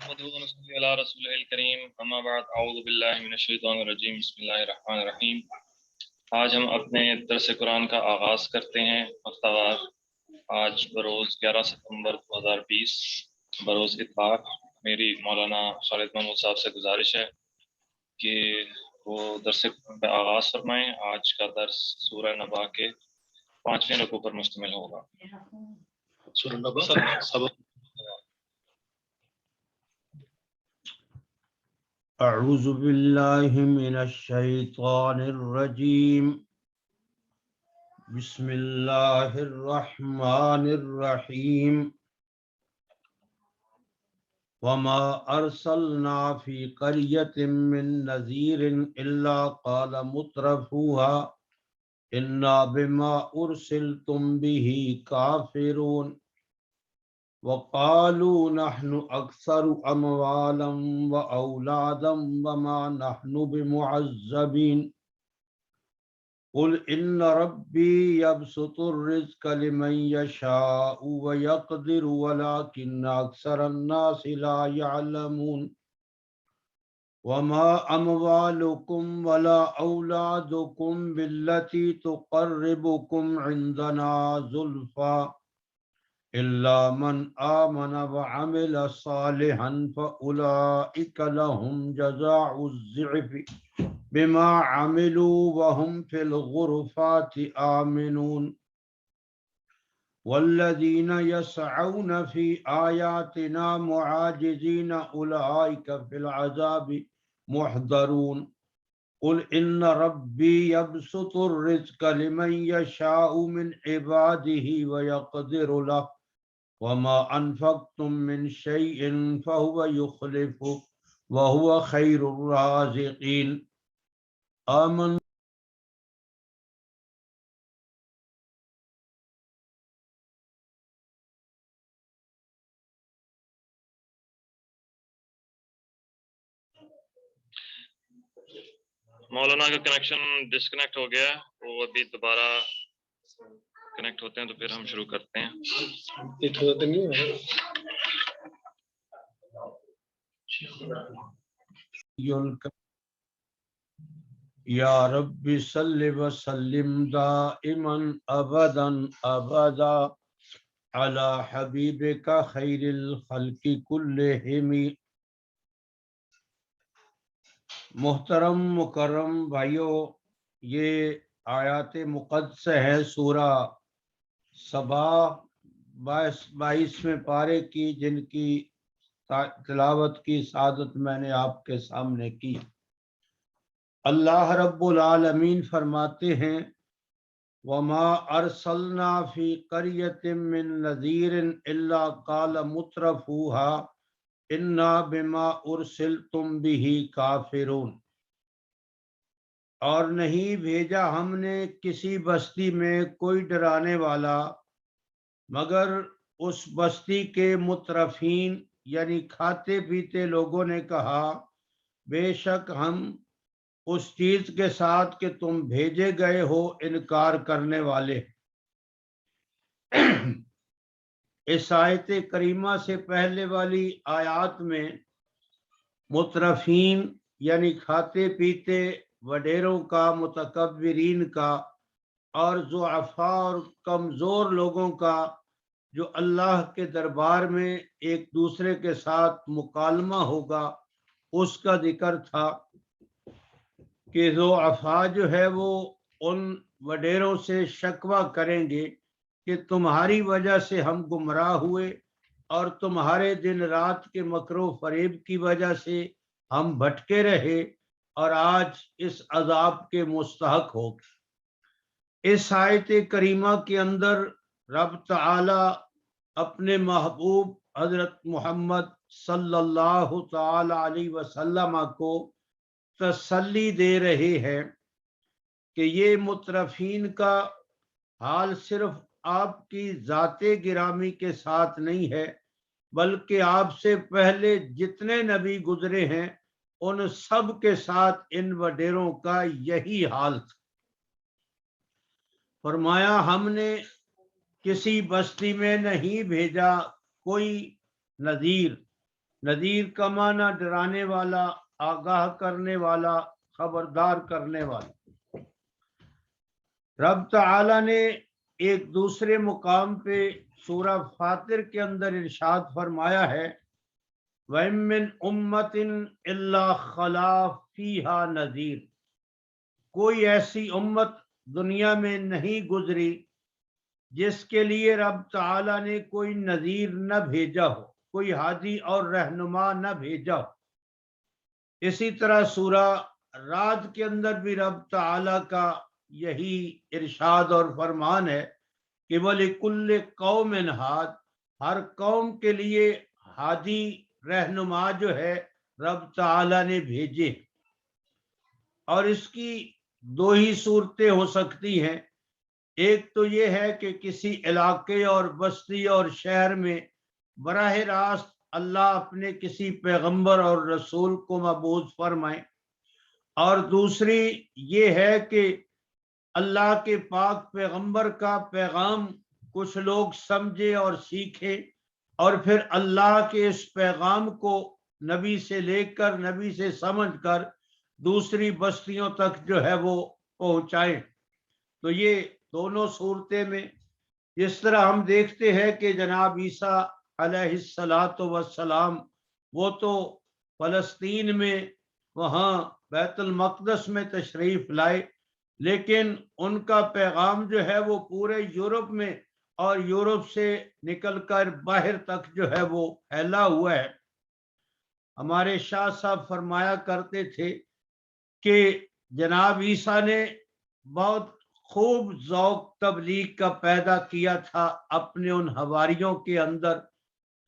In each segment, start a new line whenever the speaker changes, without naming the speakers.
نحمده ونصلي على رسوله الكريم اما بعد اعوذ باللہ من الشیطان الرجیم بسم اللہ الرحمن الرحیم۔ آج ہم اپنے درس قرآن کا آغاز کرتے ہیں ہفتہ وار۔ آج بروز 11 ستمبر 2020 بروز اتفاق میری مولانا خالد محمود صاحب سے گزارش ہے کہ وہ درس قرآن پہ آغاز فرمائیں۔ آج کا درس سورہ نبا کے 5ویں رکوع پر مشتمل ہوگا۔ سورہ نبا سبق
اعوذ باللہ من الشیطان الرجیم بسم اللہ الرحمن الرحیم وما ارسلنا فی قریۃ من نذیر الا قال مترفوها انا بما ارسلتم به کافرون وقالوا نحن اکثر اموالا واولادا وما نحن بمعذبین قل ان ربی یبسط الرزق لمن یشاء ویقدر ولکن اکثر الناس لا یعلمون وما اموالکم ولا اولادکم بالتی تقربکم عندنا زلفا إلا من آمن وعمل صالحا فأولئك لهم جزاء الضعف بما عملوا وهم في الغرفات آمنون والذين يسعون في آياتنا معاجزين أولئك في العذاب محضرون قل إن ربي يبسط الرزق لمن يشاء من عباده ويقدر له وما انفقتم من شيء فهو يخلفه وهو خير الرازقين آمن
مولانا کا کنیکشن ڈسکنیکٹ ہو گیا ہے، وہ ابھی دوبارہ کنیکٹ ہوتے ہیں تو پھر ہم شروع کرتے ہیں۔
یا رب صل وسلم دائما ابدا ابدا على حبیبک خیر الخلق کلہم۔ محترم مکرم بھائیوں، یہ آیات مقدسہ ہے سورہ سبا 22ویں پارے کی، جن کی تلاوت کی سعادت میں نے آپ کے سامنے کی۔ اللہ رب العالمین فرماتے ہیں وما ارسلنا فی قریۃ من نذیر الا قال مترفوها انا بما ارسلتم به کافرون، اور نہیں بھیجا ہم نے کسی بستی میں کوئی ڈرانے والا مگر اس بستی کے مترفین یعنی کھاتے پیتے لوگوں نے کہا بے شک ہم اس چیز کے ساتھ کہ تم بھیجے گئے ہو انکار کرنے والے۔ اس آیت کریمہ سے پہلے والی آیات میں مترفین یعنی کھاتے پیتے وڈیروں کا، متکبرین کا، اور ضعفاء اور کمزور لوگوں کا جو اللہ کے دربار میں ایک دوسرے کے ساتھ مکالمہ ہوگا اس کا ذکر تھا کہ ضعفاء جو ہے وہ ان وڈیروں سے شکوہ کریں گے کہ تمہاری وجہ سے ہم گمراہ ہوئے اور تمہارے دن رات کے مکر و فریب کی وجہ سے ہم بھٹکے رہے اور آج اس عذاب کے مستحق ہو گئے۔ اس آیت کریمہ کے اندر رب تعالی اپنے محبوب حضرت محمد صلی اللہ تعالی علیہ وسلم کو تسلی دے رہے ہیں کہ یہ مترفین کا حال صرف آپ کی ذات گرامی کے ساتھ نہیں ہے، بلکہ آپ سے پہلے جتنے نبی گزرے ہیں ان سب کے ساتھ ان وڈیروں کا یہی حال تھا۔ فرمایا ہم نے کسی بستی میں نہیں بھیجا کوئی نذیر नदीर का माना डराने वाला, आगाह करने वाला, खबरदार करने वाला। रब ताला ने एक दूसरे मुकाम पे सूरह फातिर के अंदर इरशाद फरमाया है, वमिन उम्मतिन इल्ला खला फीहा नज़ीर, कोई ऐसी उम्मत दुनिया में नहीं गुजरी जिसके लिए रब ताला ने कोई नज़ीर न भेजा हो, कोई हादी और रहनुमा न भेजा हो। इसी तरह सूरह रात के अंदर भी रब ताला का यही इरशाद और फरमान है कि वलिकुल्ल कौमिन हाद, हर कौम के लिए हादी रहनुमा जो है रब ताला ने भेजे। और इसकी दो ही सूरतें हो सकती हैं, एक तो ये है कि किसी इलाके और बस्ती और शहर में बराह रास्त अल्लाह अपने किसी पैगंबर और रसूल को मबूस फरमाए, और दूसरी ये है कि अल्लाह के पाक पैगंबर का पैगाम कुछ लोग समझे और सीखे, और फिर अल्लाह के इस पैगाम को नबी से लेकर, नबी से समझकर दूसरी बस्तियों तक जो है वो पहुंचाए। तो ये दोनों सूरतें में जिस तरह हम देखते हैं कि जनाब ईसा अलैहिस्सलातु वस्सलाम वो तो फ़लस्तीन में वहाँ बैतुल मक़दस में तशरीफ़ लाए, लेकिन उनका पैगाम जो है वो पूरे यूरोप में और यूरोप से निकलकर बाहर तक जो है वो फैला हुआ है। हमारे शाह साहब फरमाया करते थे कि जनाब ईसा ने बहुत खूब ज़ौक़ तबलीग का पैदा किया था अपने उन हवारियों के अंदर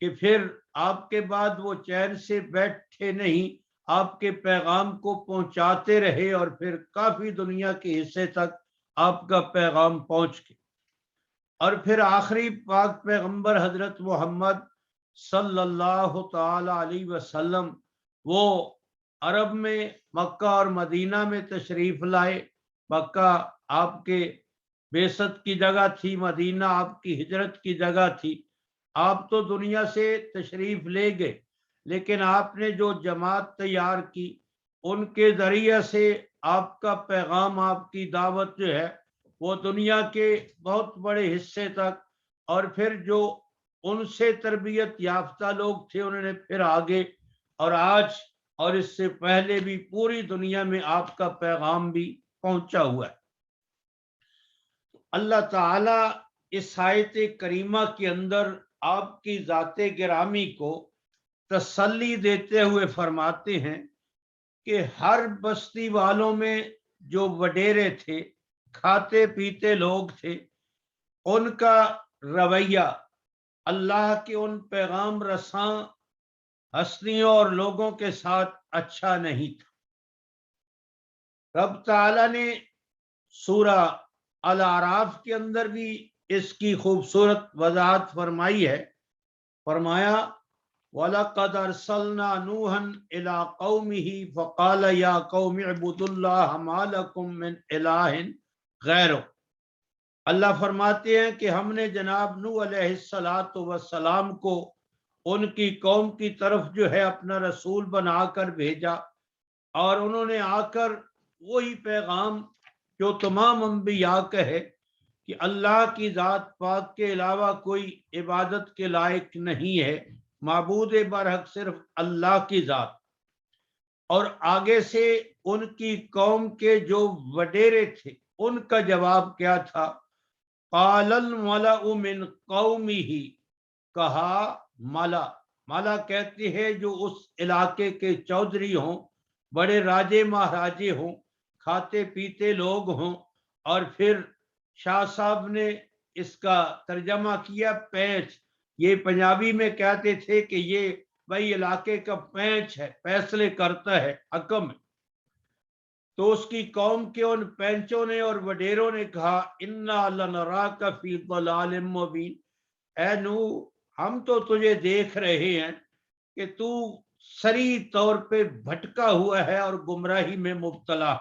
कि फिर आपके बाद वो चैन से बैठे नहीं, आपके पैगाम को पहुंचाते रहे और फिर काफी दुनिया के हिस्से तक आपका पैगाम पहुंच गया। और फिर आखिरी पाक पैगंबर हजरत मोहम्मद सल्लल्लाहु ताला अलैहि वसल्लम वो अरब में मक्का और मदीना में तशरीफ लाए। मक्का आपके बेसत की जगह थी, मदीना आपकी हिजरत की जगह थी। आप तो दुनिया से तशरीफ ले गए, लेकिन आपने जो जमात तैयार की उनके जरिए से आपका पैगाम, आपकी दावत जो है वो दुनिया के बहुत बड़े हिस्से तक, और फिर जो उनसे तरबियत याफ्ता लोग थे उन्होंने फिर आगे, और आज और इससे पहले भी पूरी दुनिया में आपका पैगाम भी पहुंचा हुआ है। अल्लाह ताला इस आयत करीमा के अंदर आपकी ज़ाते गिरामी को तसल्ली देते हुए फरमाते हैं कि हर बस्ती वालों में जो वडेरे थे, खाते पीते लोग थे, उनका रवैया अल्लाह के उन पैगाम रसां हस्तियों और लोगों के साथ अच्छा नहीं था। रब ताला ने सूरा अल आराफ के अंदर भी इसकी खूबसूरत वजाहत फरमाई है। फरमाया वलक़द अरसलना नूहन इला कौमिही फ़क़ाल या कौमि अब्दुल्लाह मा लकुम मिन इलाहिन गैरुह। अल्लाह फरमाते हैं कि हमने जनाब नूह अलैहिस्सलातु वस्सलाम को उनकी कौम की तरफ जो है अपना रसूल बनाकर भेजा, और उन्होंने आकर वही पैगाम जो तमाम अंबिया का है कि अल्लाह की ज़ात पाक के अलावा कोई इबादत के लायक नहीं है, माबूद बरहक सिर्फ अल्लाह की ज़ात। और आगे से उनकी कौम के जो वडेरे थे उनका जवाब क्या था, क़ालल मलअ मिन कौमिही, कहा माला। माला कहते हैं जो उस इलाके के चौधरी हों, बड़े राजे महाराजे हों, खाते पीते लोग हों। और फिर शाह साहब ने इसका तर्जमा किया पैंच। ये पंजाबी में कहते थे कि ये भाई इलाके का पैंच है, फैसले करता है, हकम है। तो उसकी कौम के उन पैंचों ने और वडेरों ने कहा, इन्ना लनराका फी दलालिम मुबीन, ऐ नूह हम तो तुझे देख रहे हैं कि तू सरी तौर पे भटका हुआ है और गुमराही में मुब्तला।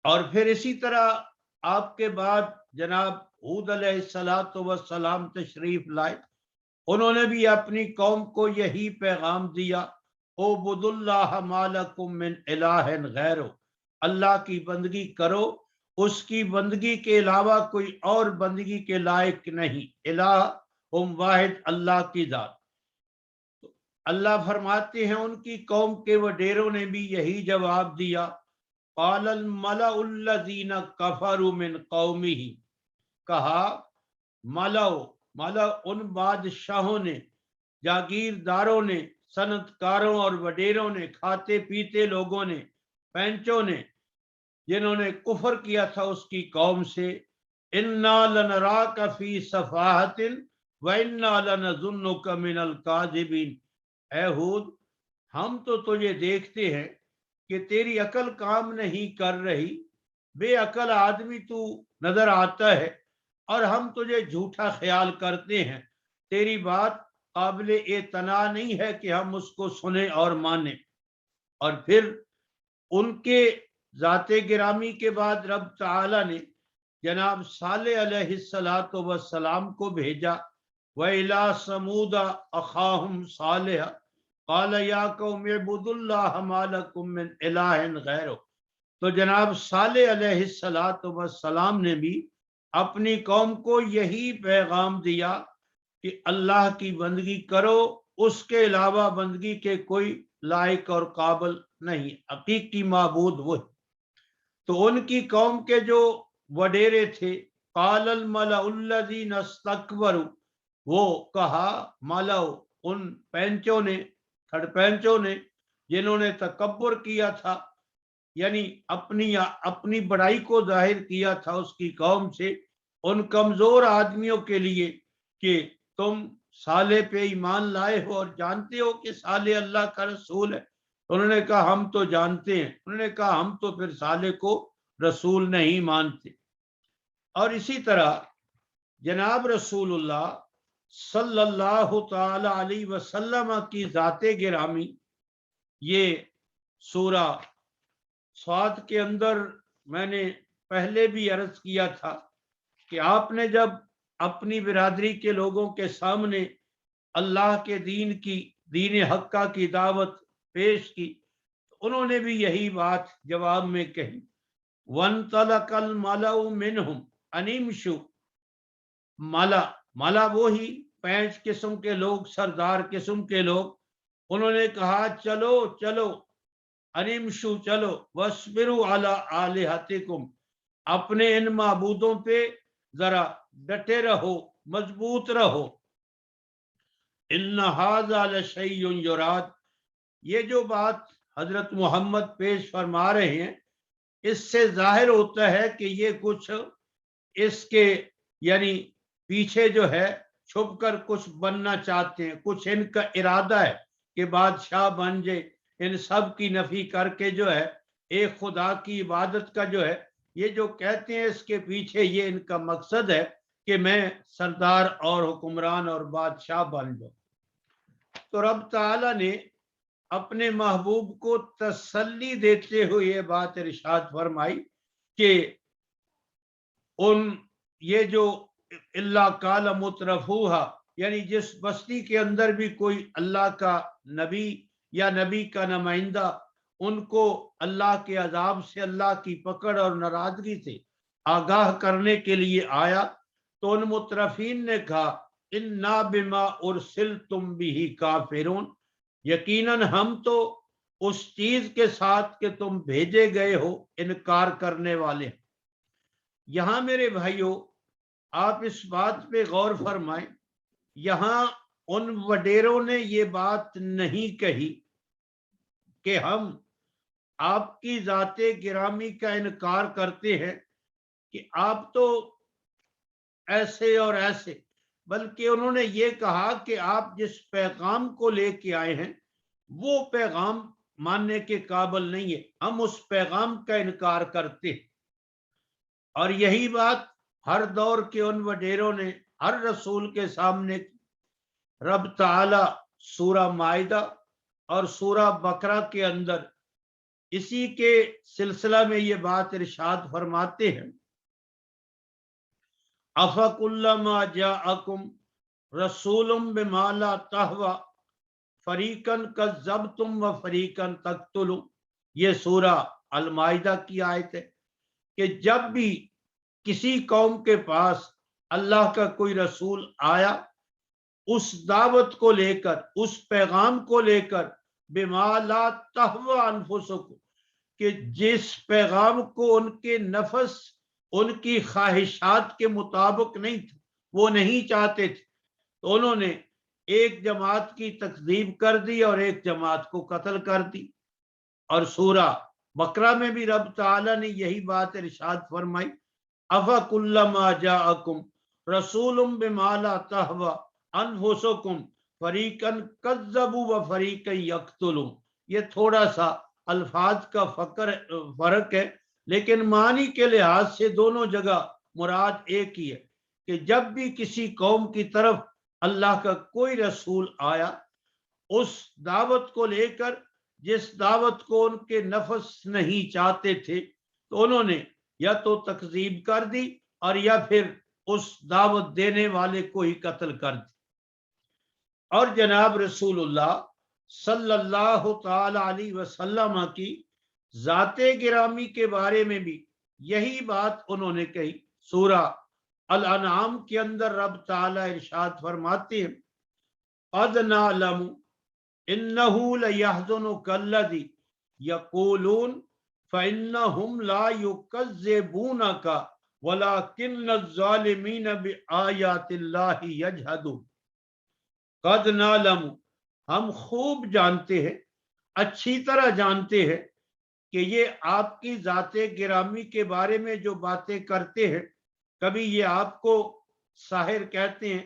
और फिर इसी तरह आपके बाद जनाब हूद अलैहिस्सलातु वस्सलाम तशरीफ लाए, उन्होंने भी अपनी कौम को यही पैगाम दिया, उबुदुल्लाह मालकुम मिन इलाहिन गैरो, अल्लाह की बंदगी करो, उसकी बंदगी के अलावा कोई और बंदगी के लायक नहीं। इलाह उम वाहिद, अल्लाह की जात। अल्लाह फरमाते हैं उनकी कौम के वडेरों ने भी यही जवाब दिया, क़ालल मलाउल्लज़ीना कफ़रू मिन क़ौमिही, कहा माला उन बादशाहों ने, जागीरदारों ने, सनतकारों और वडेरों ने, खाते पीते लोगों ने, पैंचों ने, जिन्होंने कुफर किया था उसकी कौम से, इन्ना लनराका फी सफाहतिन व इन्ना लनज़ुन्नुका मिनल काज़िबीन, ऐ हूद, हम तो तुझे देखते हैं कि तेरी अकल काम नहीं कर रही, बेअकल आदमी तू नजर आता है और हम तुझे झूठा ख्याल करते हैं, तेरी बात काबिल एतना नहीं है कि हम उसको सुने और माने। और फिर उनके जाते गिरामी के बाद रब ताला ने जनाब सालेह अलैहिस्सलातु वस्सलाम को भेजा, व इला समूदा अखाहुम सालेह क़ाल या कौम इब्दुल्लाह मा लकुम मिन इलाहिन गैरो। तो जनाब सालेह अलैहिस्सलातु वस्सलाम ने भी अपनी कौम को यही पैगाम दिया कि अल्लाह की बंदगी करो, उसके अलावा बंदगी के कोई लायक और काबिल नहीं, हकीकी माबूद वो। तो उनकी कौम के जो वडेरे थे, कालल मलाउल्लज़ीना इस्तकबरू, वो कहा मालाओ, उन पैंचों ने, थर्ड पैंचों ने, जिन्होंने तकब्बुर किया था, यानी अपनी बड़ाई को जाहिर किया था उसकी कौम से, उन कमजोर आदमियों के लिए कि तुम साले पे ईमान लाए हो और जानते हो कि साले अल्लाह का रसूल है। उन्होंने कहा हम तो जानते हैं। उन्होंने कहा हम तो फिर साले को रसूल नहीं मानते। और इसी तरह जनाब रसूलुल्लाह सल्लल्लाहु ताला अलैहि वसल्लम की जाते गिरामी, ये सूरा स्वाद के अंदर मैंने पहले भी अर्ज किया था कि आपने जब अपनी बिरादरी के लोगों के सामने अल्लाह के दीन हक्का की दावत पेश की, उन्होंने भी यही बात जवाब में कही, वन तलकल मलाउ मिनहुम अनिमशु, माला वो ही पैंच किस्म के लोग, सरदार किस्म के लोग, उन्होंने कहा चलो चलो, अनिमशु चलो, वस्बिरु अला आलिहतिकुम, अपने इन माबूदों पे जरा डटे रहो, मजबूत रहो। इन्ना हाज़ा लशैउन युराद, ये जो बात हजरत मोहम्मद पेश फरमा रहे हैं, इससे जाहिर होता है कि ये कुछ इसके यानी पीछे जो है छुप कर कुछ बनना चाहते हैं, कुछ इनका इरादा है कि बादशाह बन जाए, इन सब की नफी करके जो है एक खुदा की इबादत का जो है ये जो कहते हैं, इसके पीछे ये इनका मकसद है कि मैं सरदार और हुक्मरान और बादशाह बन जाऊं। तो रब ताला ने अपने महबूब को तसल्ली देते हुए ये बात इरशाद फरमाई कि उन ये जो इल्ला काल मुतरफूहा, यानी जिस बस्ती के अंदर भी कोई अल्लाह का नबी या नबी का नुमाइंदा उनको अल्लाह के अजाब से, अल्लाह की पकड़ और नाराजगी से आगाह करने के लिए आया, तो उन मुतरफीन ने कहा इन्ना बिमा उरसिल तुम बिही काफिरून, यकीनन हम तो उस चीज के साथ कि तुम भेजे गए हो इनकार करने वाले हैं। यहां मेरे भाइयों आप इस बात पे गौर फरमाएं, यहां उन वडेरों ने ये बात नहीं कही कि हम आपकी जाते गिरामी का इनकार करते हैं कि आप तो ऐसे और ऐसे, बल्कि उन्होंने ये कहा कि आप जिस पैगाम को लेके आए हैं वो पैगाम मानने के काबिल नहीं है, हम उस पैगाम का इनकार करते हैं। और यही बात हर दौर के उन वडेरों ने हर रसूल के सामने, रब ताला सूरा माइदा और सूरा बकरा के अंदर इसी के सिलसिला में ये बात इरशाद फरमाते हैं, अफकुल्लमा जाअकुम रसूलुम बिमा ला तहवा फरीकन कज़्ज़बतुम व फरीकन तक़्तुलून। ये सूरा अल माइदा की आयत है कि जब भी किसी कौम के पास अल्लाह का कोई रसूल आया, उस दावत को लेकर, उस पैगाम को लेकर, बिमा ला तहवा अनफुसुकुम, कि जिस पैगाम को उनके नफस, उनकी ख्वाहिशात के मुताबिक नहीं था, वो नहीं चाहते थे, तो उन्होंने एक जमात की तकजीब कर दी और एक जमात को कत्ल कर दी। और सूरा बकरा में भी रब ताला ने यही बात इरशाद फरमाई, अफकुल्लमा जाअकुम रसूलुम बिमा ला तहवा अनफुसुकुम फरीकन कज़्ज़बू व फरीकन यक़्तुलून। ये थोड़ा सा अल्फाज का फर्क है, लेकिन मानी के लिहाज से दोनों जगह मुराद एक ही है कि जब भी किसी कौम की तरफ अल्लाह का कोई रसूल आया, उस दावत को लेकर जिस दावत को उनके नफस नहीं चाहते थे, तो उन्होंने या तो तकजीब कर दी और या फिर उस दावत देने वाले को ही कत्ल कर दी। और जनाब रसूलुल्लाह सल्लल्लाहु ताला अलैहि वसल्लम की जाते गिरामी के बारे में भी यही बात उन्होंने कही। सूरा अल अनआम के अंदर रब ताला इरशाद फरमाते हैं, क़द नअलमु इन्नहु लयहज़ुनुकल्लज़ी यक़ूलून फ़इन्नहुम ला युकज़्ज़िबूनका वलाकिन्नज़्ज़ालिमीन बिआयातिल्लाहि यजहदून। क़द नअलमु, हम खूब जानते हैं, अच्छी तरह जानते हैं कि ये आपकी जाते गिरामी के बारे में जो बातें करते हैं, कभी ये आपको साहिर कहते हैं,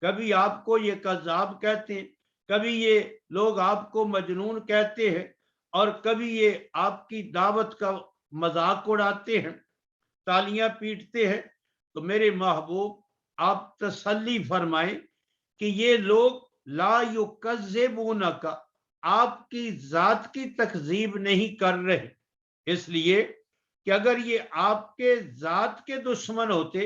कभी आपको ये कज़्ज़ाब कहते हैं, कभी ये लोग आपको मजनून कहते हैं, और कभी ये आपकी दावत का मजाक उड़ाते हैं, तालियां पीटते हैं। तो मेरे महबूब, आप तसल्ली फरमाएं कि ये लोग ला युकज़्ज़िबूनका, आपकी जात की तकजीब नहीं कर रहे, इसलिए कि अगर ये आपके जात के दुश्मन होते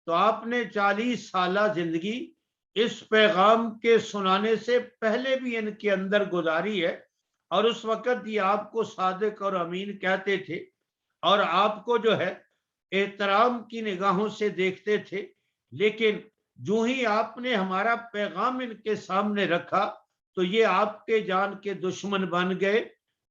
तो आपने 40 साल जिंदगी इस पैगाम के सुनाने से पहले भी इनके अंदर गुजारी है, और उस वक्त ये आपको सादिक और अमीन कहते थे और आपको जो है एहतराम की निगाहों से देखते थे। लेकिन जो ही आपने हमारा पैगाम इनके सामने रखा तो ये आपके जान के दुश्मन बन गए।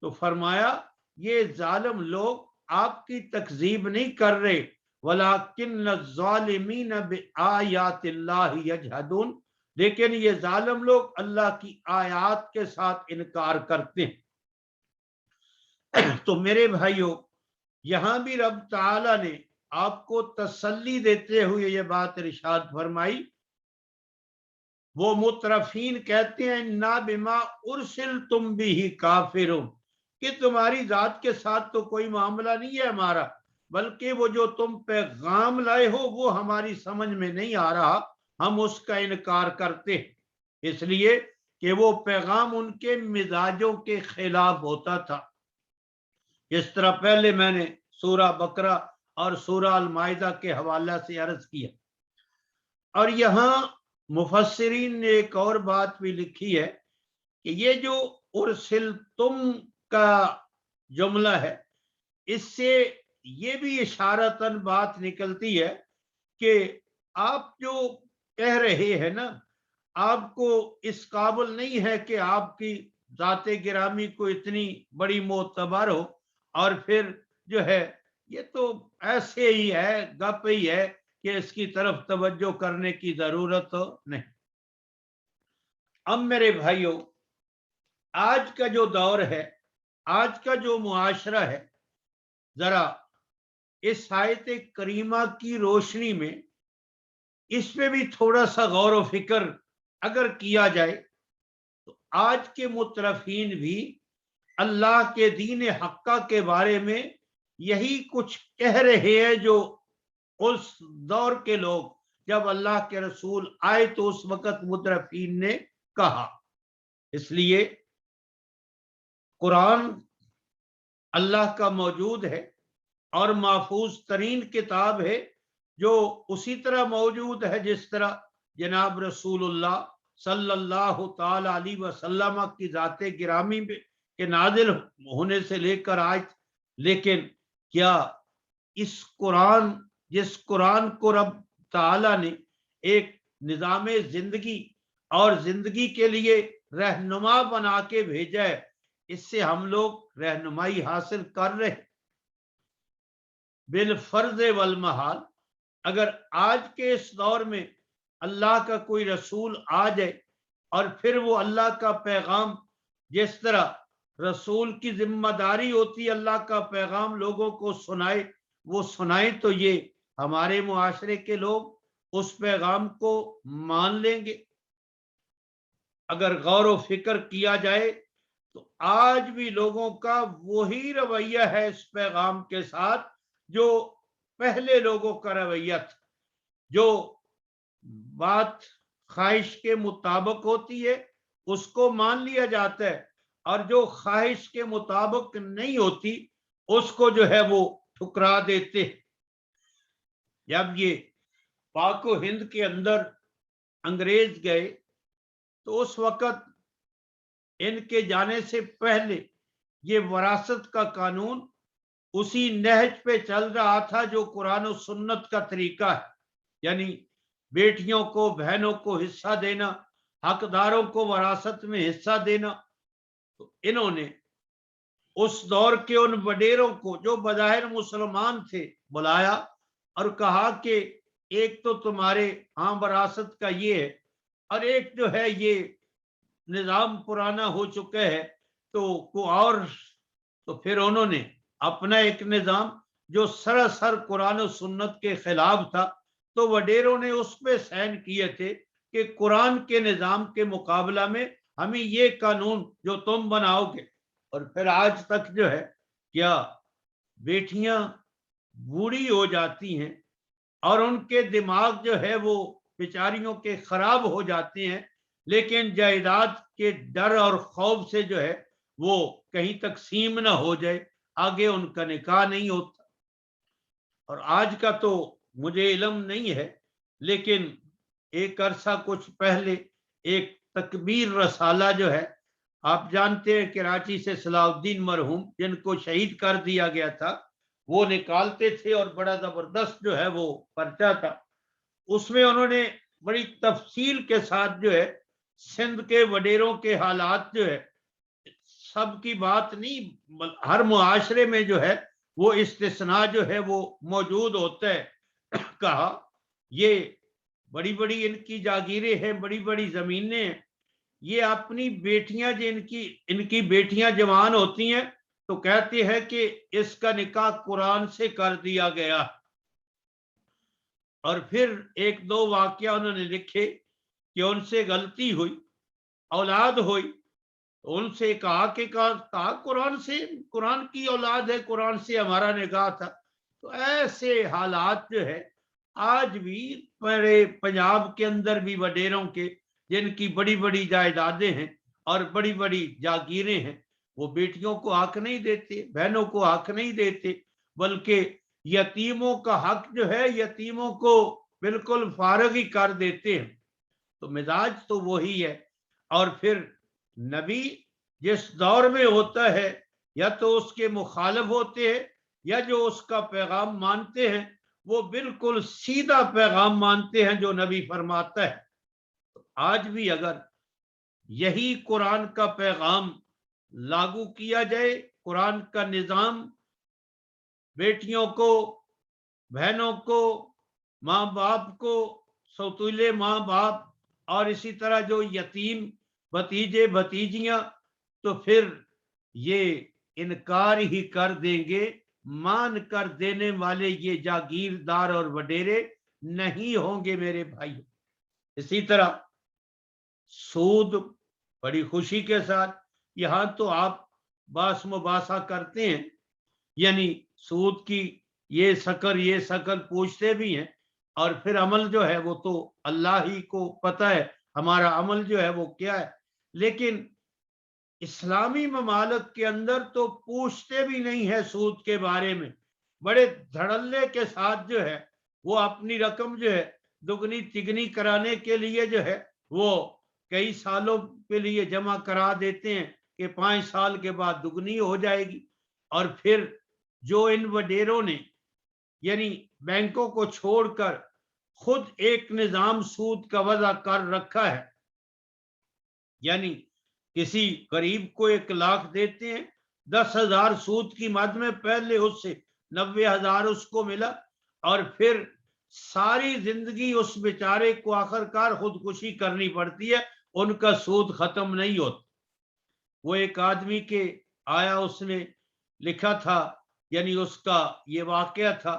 तो फरमाया, ये जालिम लोग आपकी तकजीब नहीं कर रहे, वलाकिन्नज़्ज़ालिमीन बिआयातिल्लाहि यजहदून, लेकिन ये जालिम लोग अल्लाह की आयात के साथ इनकार करते हैं। तो मेरे भाइयों, यहां भी रब ताला ने आपको तसल्ली देते हुए ये बात इरशाद फरमाई, वो मुतरफीन कहते हैं, ना बिमा उर्सिल तुम भी ही काफिरुन, कि तुम्हारी जात के साथ तो कोई मामला नहीं है हमारा, बल्कि वो जो तुम पैगाम लाए हो वो हमारी समझ में नहीं आ रहा, हम उसका इनकार करते हैं, इसलिए कि वो पैगाम उनके मिजाजों के खिलाफ होता था। इस तरह पहले मैंने सूरा बकरा और सूरा अल माइदा के हवाला से अर्ज किया। और यहाँ मुफस्सिरीन ने एक और बात भी लिखी है कि ये जो उर्सिल तुम का जुमला है, इससे ये भी इशारतन बात निकलती है कि आप जो कह रहे हैं ना, आपको इस काबिल नहीं है कि आपकी जाते गिरामी को इतनी बड़ी मोतबर हो, और फिर जो है ये तो ऐसे ही है, गप ही है कि इसकी तरफ तवज्जो करने की जरूरत नहीं। अब मेरे भाइयों, आज का जो दौर है, आज का जो मुआशरा है, जरा इस आयत करीमा की रोशनी में इस पे भी थोड़ा सा गौर व फिक्र अगर किया जाए तो आज के मुतरफीन भी अल्लाह के दीन हक्का के बारे में यही कुछ कह रहे हैं जो उस दौर के लोग जब अल्लाह के रसूल आए तो उस वक्त मुतरफीन ने कहा। इसलिए कुरान अल्लाह का मौजूद है और महफूज तरीन किताब है, जो उसी तरह मौजूद है जिस तरह जनाब रसूलुल्लाह सल्लल्लाहु ताला अलैहि वसल्लम की ज़ाते गिरामी के नाजिल होने से लेकर आज, लेकिन क्या इस कुरान, जिस कुरान को रब ताला ने एक निज़ाम जिंदगी और जिंदगी के लिए रहनुमा बना के भेजा है, इससे हम लोग रहनुमाई हासिल कर रहे हैं बिल फर्ज वल महाल। अगर आज के इस दौर में अल्लाह का कोई रसूल आ जाए और फिर वो अल्लाह का पैगाम, जिस तरह रसूल की जिम्मेदारी होती है अल्लाह का पैगाम लोगों को सुनाए, वो सुनाए, तो ये हमारे मुआशरे के लोग उस पैगाम को मान लेंगे। अगर गौर व फिक्र किया जाए तो आज भी लोगों का वही रवैया है इस पैगाम के साथ जो पहले लोगों का रवैया था। जो बात ख्वाहिश के मुताबिक होती है उसको मान लिया जाता है, और जो ख्वाहिश के मुताबिक नहीं होती उसको जो है वो ठुकरा देते हैं। जब ये पाको हिंद के अंदर अंग्रेज गए तो उस वक्त इनके जाने से पहले ये वरासत का कानून उसी नहज पे चल रहा था जो कुरान और सुन्नत का तरीका है, यानी बेटियों को, बहनों को हिस्सा देना, हकदारों को वरासत में हिस्सा देना। तो इन्होंने उस दौर के उन वडेरों को जो बज़ाहिर मुसलमान थे बुलाया और कहा कि एक तो तुम्हारे हाँ वरासत का ये है, और एक जो है ये निज़ाम पुराना हो चुका है, तो को और। तो फिर उन्होंने अपना एक निज़ाम जो सरासर कुरान और सुन्नत के खिलाफ था, तो वडेरों ने उस पे साइन किए थे कि कुरान के निज़ाम के मुकाबला में हमें ये कानून जो तुम बनाओगे। और फिर आज तक जो है क्या बेटियां बूढ़ी हो जाती हैं और उनके दिमाग जो है वो बेचारियों के खराब हो जाते हैं, लेकिन जायदाद के डर और खौफ से जो है वो कहीं तकसीम ना हो जाए, आगे उनका निकाह नहीं होता। और आज का तो मुझे इल्म नहीं है, लेकिन एक अरसा कुछ पहले एक तकबीर रसाला जो है, आप जानते हैं कराची से सलाउद्दीन मरहूम जिनको शहीद कर दिया गया था, वो निकालते थे और बड़ा जबरदस्त जो है वो पर्चा था। उसमें उन्होंने बड़ी तफसील के साथ जो है सिंध के वडेरों के हालात जो है, सबकी बात नहीं, हर मुआशरे में जो है वो इस्तिस्ना जो है वो मौजूद होता है। कहा ये बड़ी बड़ी इनकी जागीरें हैं, बड़ी बड़ी जमीनें हैं, ये अपनी बेटियां जो इनकी बेटियां जवान होती हैं तो कहते हैं कि इसका निकाह कुरान से कर दिया गया। और फिर एक दो वाकया उन्होंने लिखे कि उनसे गलती हुई, औलाद हुई, तो उनसे कहा कि कहा कुरान से, कुरान की औलाद है, कुरान से हमारा निकाह था। तो ऐसे हालात जो है आज भी बड़े पंजाब के अंदर भी वडेरों के जिनकी बड़ी बड़ी जायदादें हैं और बड़ी बड़ी जागीरें हैं, वो बेटियों को हक नहीं देते, बहनों को हक नहीं देते, बल्कि यतीमों का हक जो है यतीमों को बिल्कुल फारग ही कर देते हैं। तो मिजाज तो वही है। और फिर नबी जिस दौर में होता है या तो उसके मुखालिफ होते हैं या जो उसका पैगाम मानते हैं वो बिल्कुल सीधा पैगाम मानते हैं जो नबी फरमाता है। तो आज भी अगर यही कुरान का पैगाम लागू किया जाए, कुरान का निज़ाम बेटियों को, बहनों को, माँ बाप को, सौतीले माँ बाप और इसी तरह जो यतीम भतीजे भतीजियां, तो फिर ये इनकार ही कर देंगे, मान कर देने वाले ये जागीरदार और वडेरे नहीं होंगे मेरे भाई। इसी तरह सूद बड़ी खुशी के साथ यहाँ तो आप बास मुबासा करते हैं, यानी सूद की ये शक्ल पूछते भी हैं, और फिर अमल जो है वो तो अल्लाह ही को पता है हमारा अमल जो है वो क्या है। लेकिन इस्लामी ममालिक के अंदर तो पूछते भी नहीं है सूद के बारे में, बड़े धड़ल्ले के साथ जो है वो अपनी रकम जो है दुगनी तिगनी कराने के लिए जो है वो कई सालों के लिए जमा करा देते हैं कि 5 साल के बाद दुगनी हो जाएगी। और फिर जो इन वडेरों ने यानी बैंकों को छोड़कर खुद एक निजाम सूद का वजह कर रखा है, यानी किसी गरीब को 1 लाख देते हैं, 10,000 सूद की मद में पहले उससे 90,000 उसको मिला और फिर सारी जिंदगी उस बेचारे को आखिरकार खुदकुशी करनी पड़ती है, उनका सूद खत्म नहीं होता। वो एक आदमी के आया, उसने लिखा था, यानी उसका ये वाकया था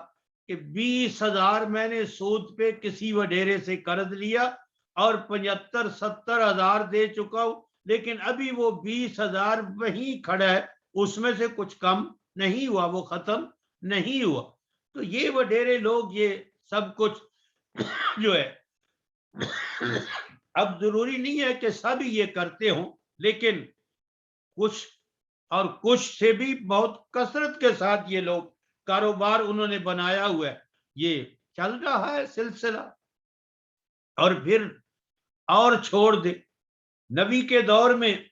कि 20,000 मैंने सूद पे किसी वडेरे से कर्ज लिया और 75-70 हजार दे चुका हूं, लेकिन अभी वो 20,000 वहीं खड़ा है, उसमें से कुछ कम नहीं हुआ, वो खत्म नहीं हुआ। तो ये वडेरे लोग ये सब कुछ जो है, अब जरूरी नहीं है कि सब ये करते हों, लेकिन कुछ और कुछ से भी बहुत कसरत के साथ ये लोग कारोबार उन्होंने बनाया हुआ है, ये चल रहा है सिलसिला। और फिर और छोड़ दे, नबी के दौर में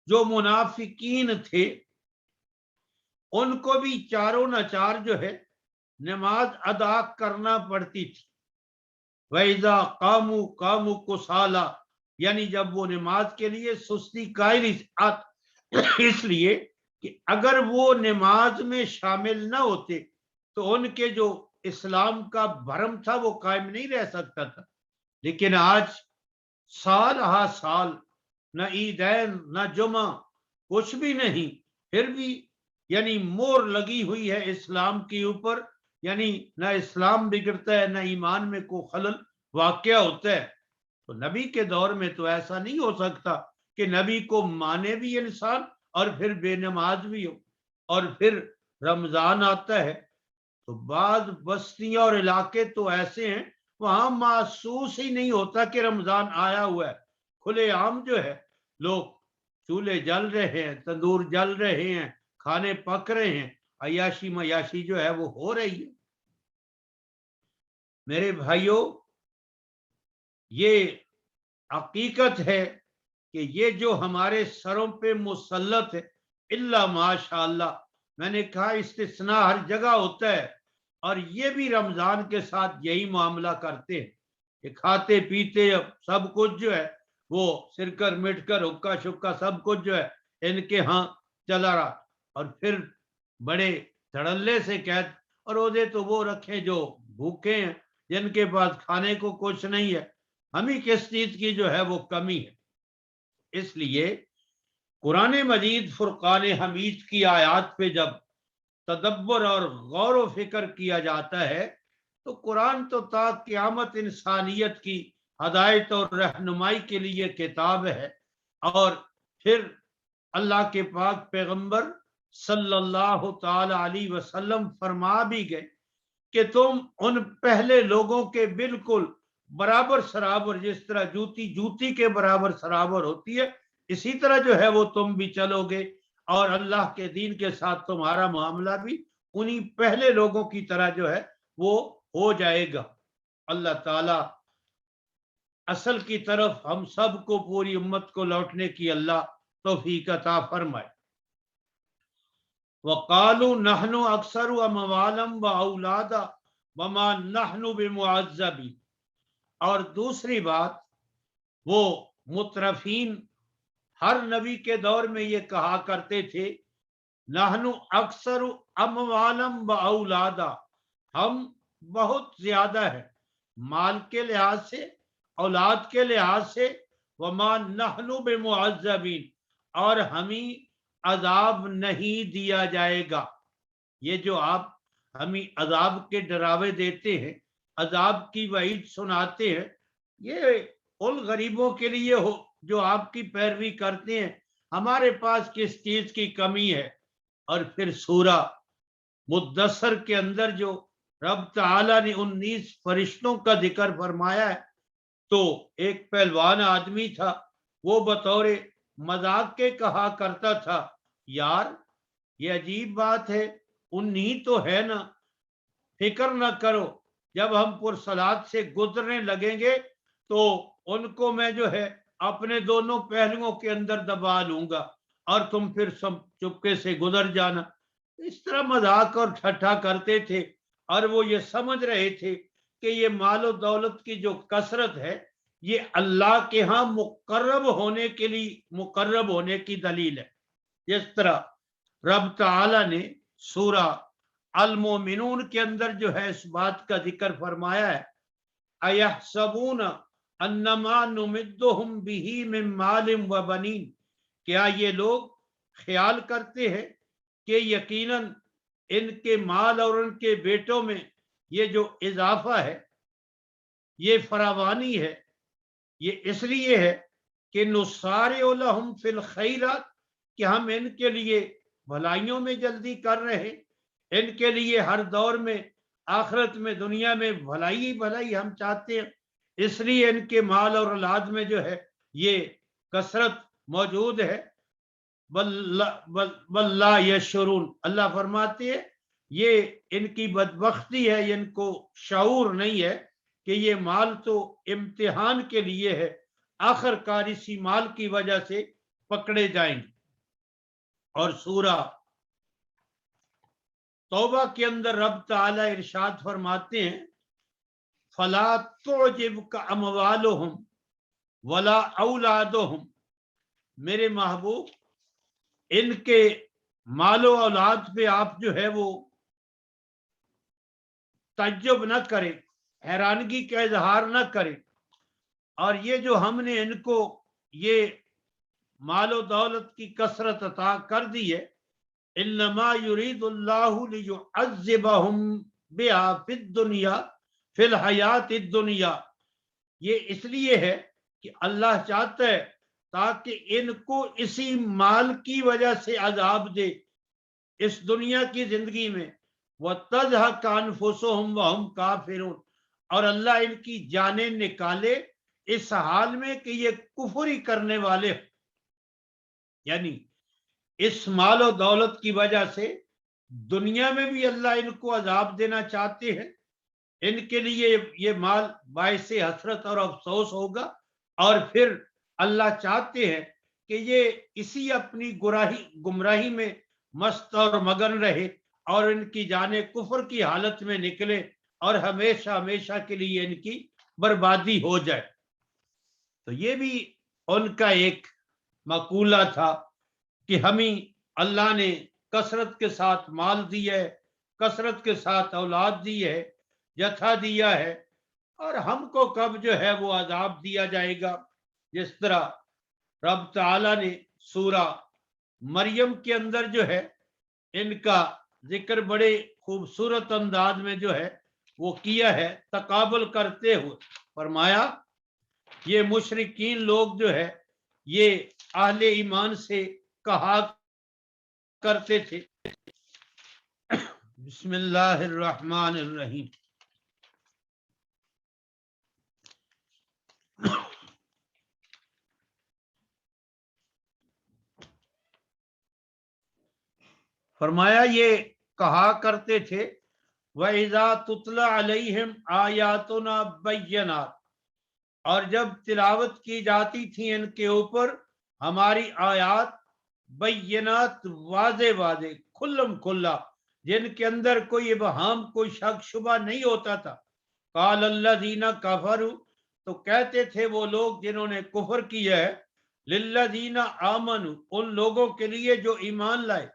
जो मुनाफिकीन थे उनको भी चारों नचार जो है नमाज अदा करना पड़ती थी। वैजा कामू कामू कुसाला, यानी जब वो नमाज के लिए सुस्ती कायल, इसलिए कि अगर वो नमाज में शामिल ना होते तो उनके जो इस्लाम का भरम था वो कायम नहीं रह सकता था। लेकिन आज साल हा साल न ईदैन न जुमा कुछ भी नहीं, फिर भी यानी मोहर लगी हुई है इस्लाम के ऊपर, यानी न इस्लाम बिगड़ता है न ईमान में कोई खलल वाकया होता है। तो नबी के दौर में तो ऐसा नहीं हो सकता कि नबी को माने भी इंसान और फिर बेनमाज भी हो। और फिर रमजान आता है तो बाद बस्तियां और इलाके तो ऐसे हैं वहां महसूस ही नहीं होता कि रमजान आया हुआ है। खुलेआम जो है लोग, चूल्हे जल रहे हैं, तंदूर जल रहे हैं, खाने पक रहे हैं, अयाशी मयाशी जो है वो हो रही है। मेरे भाइयों, ये हकीकत है कि ये जो हमारे सरों पे मुसल्लत है, इल्ला माशाअल्लाह, मैंने कहा इस्तिस्ना हर जगह होता है, और ये भी रमजान के साथ यही मामला करते हैं कि खाते पीते अब सब कुछ जो है वो सिरकर मिटकर हुक्का शुक्का सब कुछ जो है इनके यहाँ चला रहा। और फिर बड़े धड़ल्ले से कहते, और रोजे तो वो रखे जो भूखे हैं, जिनके पास खाने को कुछ नहीं है, हम ही किस चीज की जो है वो कमी है। इसलिए कुरान मजीद फुरकान हमीद की आयत पे जब तदब्बर और गौर व फिक्र किया जाता है तो कुरान तो ता क़यामत इंसानियत की हदायत और रहनुमाई के लिए किताब है। और फिर अल्लाह के पाक पैगंबर सल्लल्लाहु ताला अलैहि वसल्लम फरमा भी गए कि तुम उन पहले लोगों के बिल्कुल बराबर सराबर, जिस तरह जूती जूती के बराबर सराबर होती है, इसी तरह जो है वो तुम भी चलोगे और अल्लाह के दीन के साथ तुम्हारा मामला भी उन्हीं पहले लोगों की तरह जो है वो हो जाएगा। अल्लाह ताला असल की तरफ हम सबको, पूरी उम्मत को लौटने की अल्लाह तौफीक अता फरमाए। वक़ालू नहनु अक्सरु अमवालम व औलादा वमा नहनु बिमुअज़्ज़बीन। और दूसरी बात, वो मुतरफीन हर नबी के दौर में ये कहा करते थे, नहनु अक्सरु अमवालम व औलादा, हम बहुत ज्यादा है माल के लिहाज से, औलाद के लिहाज से, वमा नहनु बिमुअज़्ज़बीन, और हमें अजाब नहीं दिया जाएगा। ये जो आप हमें अजाब के डरावे देते हैं, अजाब की वईद सुनाते हैं, ये उन गरीबों के लिए हो जो आपकी पैरवी करते हैं, हमारे पास किस चीज की कमी है। और फिर सूरा मुद्दसर के अंदर जो रब ताला ने 19 फरिश्तों का जिक्र फरमाया है, तो एक पहलवान आदमी था, वो बतौर मजाक के कहा करता था, यार ये अजीब बात है, 19 तो है ना, फिक्र ना करो, جب ہم پرسلات سے گزرنے لگیں گے تو ان کو میں جو ہے اپنے دونوں پہلوؤں کے اندر دبا لوں گا اور تم پھر سب چپکے سے گزر جانا. اس طرح مذاق اور ٹھٹھا کرتے تھے اور وہ یہ سمجھ رہے تھے کہ یہ مال و دولت کی جو کثرت ہے یہ اللہ کے ہاں مقرب ہونے کی دلیل ہے. جس طرح رب تعالی نے سورہ المومنون کے اندر جو ہے اس بات کا ذکر فرمایا ہے اَيَحْسَبُونَ أَنَّمَا نُمِدُّهُمْ بِهِ مِن مَالٍ وَبَنِينَ، کیا یہ لوگ خیال کرتے ہیں کہ یقیناً ان کے مال اور ان کے بیٹوں میں یہ جو اضافہ ہے یہ فراوانی ہے یہ اس لیے ہے کہ نُسَارِعُ لَهُمْ فِي الْخَيْرَاتِ کہ ہم ان کے لیے بھلائیوں میں جلدی کر رہے ہیں، ان کے لیے ہر دور میں آخرت میں دنیا میں بھلائی ہم چاہتے ہیں، اس لیے ان کے مال اور اولاد میں جو ہے یہ کثرت موجود ہے. بل لا یشعرون، اللہ فرماتے ہیں یہ ان کی بدبختی ہے، ان کو شعور نہیں ہے کہ یہ مال تو امتحان کے لیے ہے، آخر کار اسی مال کی وجہ سے پکڑے جائیں گے. اور سورہ توبہ کے اندر رب تعالی ارشاد فرماتے ہیں فلا تعجبک اموالہم ولا اولادہم، میرے محبوب ان کے مال و اولاد پہ آپ جو ہے وہ تعجب نہ کریں، حیرانگی کا اظہار نہ کریں. اور یہ جو ہم نے ان کو یہ مال و دولت کی کثرت عطا کر دی ہے انما یرید اللہ لیعذبہم بہا فی الدنیا فی الحیات الدنیا، یہ اس لیے ہے کہ اللہ چاہتا ہے تاکہ ان کو اسی مال کی وجہ سے عذاب دے اس دنیا کی زندگی میں، وَتَذْهَقَ أَنفُسُهُمْ وَهُمْ كَافِرُونَ، اور اللہ ان کی جانیں نکالے اس حال میں کہ یہ کفر ہی کرنے والے ہیں. یعنی اس مال و دولت کی وجہ سے دنیا میں بھی اللہ ان کو عذاب دینا چاہتے ہیں، ان کے لیے یہ مال باعث حسرت اور افسوس ہوگا، اور پھر اللہ چاہتے ہیں کہ یہ اسی اپنی گمراہی میں مست اور مگن رہے اور ان کی جانیں کفر کی حالت میں نکلے اور ہمیشہ ہمیشہ کے لیے ان کی بربادی ہو جائے. تو یہ بھی ان کا ایک مقولہ تھا کہ ہمیں اللہ نے کثرت کے ساتھ مال دی ہے، کثرت کے ساتھ اولاد دی ہے، جتھا دیا ہے، اور ہم کو کب جو ہے وہ عذاب دیا جائے گا. جس طرح رب تعالی نے سورہ مریم کے اندر جو ہے ان کا ذکر بڑے خوبصورت انداز میں جو ہے وہ کیا ہے، تقابل کرتے ہوئے فرمایا یہ مشرکین لوگ جو ہے یہ اہل ایمان سے کہا کرتے تھے بسم اللہ الرحمن الرحیم فرمایا یہ کہا کرتے تھے وَإِذَا تُتْلَى عَلَيْهِمْ آيَاتُنَا بَيِّنَاتٍ، اور جب تلاوت کی جاتی تھی ان کے اوپر ہماری آیات بینات واضح واضح کھلم کھلا، جن کے اندر کوئی ابہام کوئی شک شبہ نہیں ہوتا تھا. قال الذین کفروا، تو کہتے تھے وہ لوگ جنہوں نے کفر کیا ہے، للذین آمنوا، ان لوگوں کے لیے جو ایمان لائے،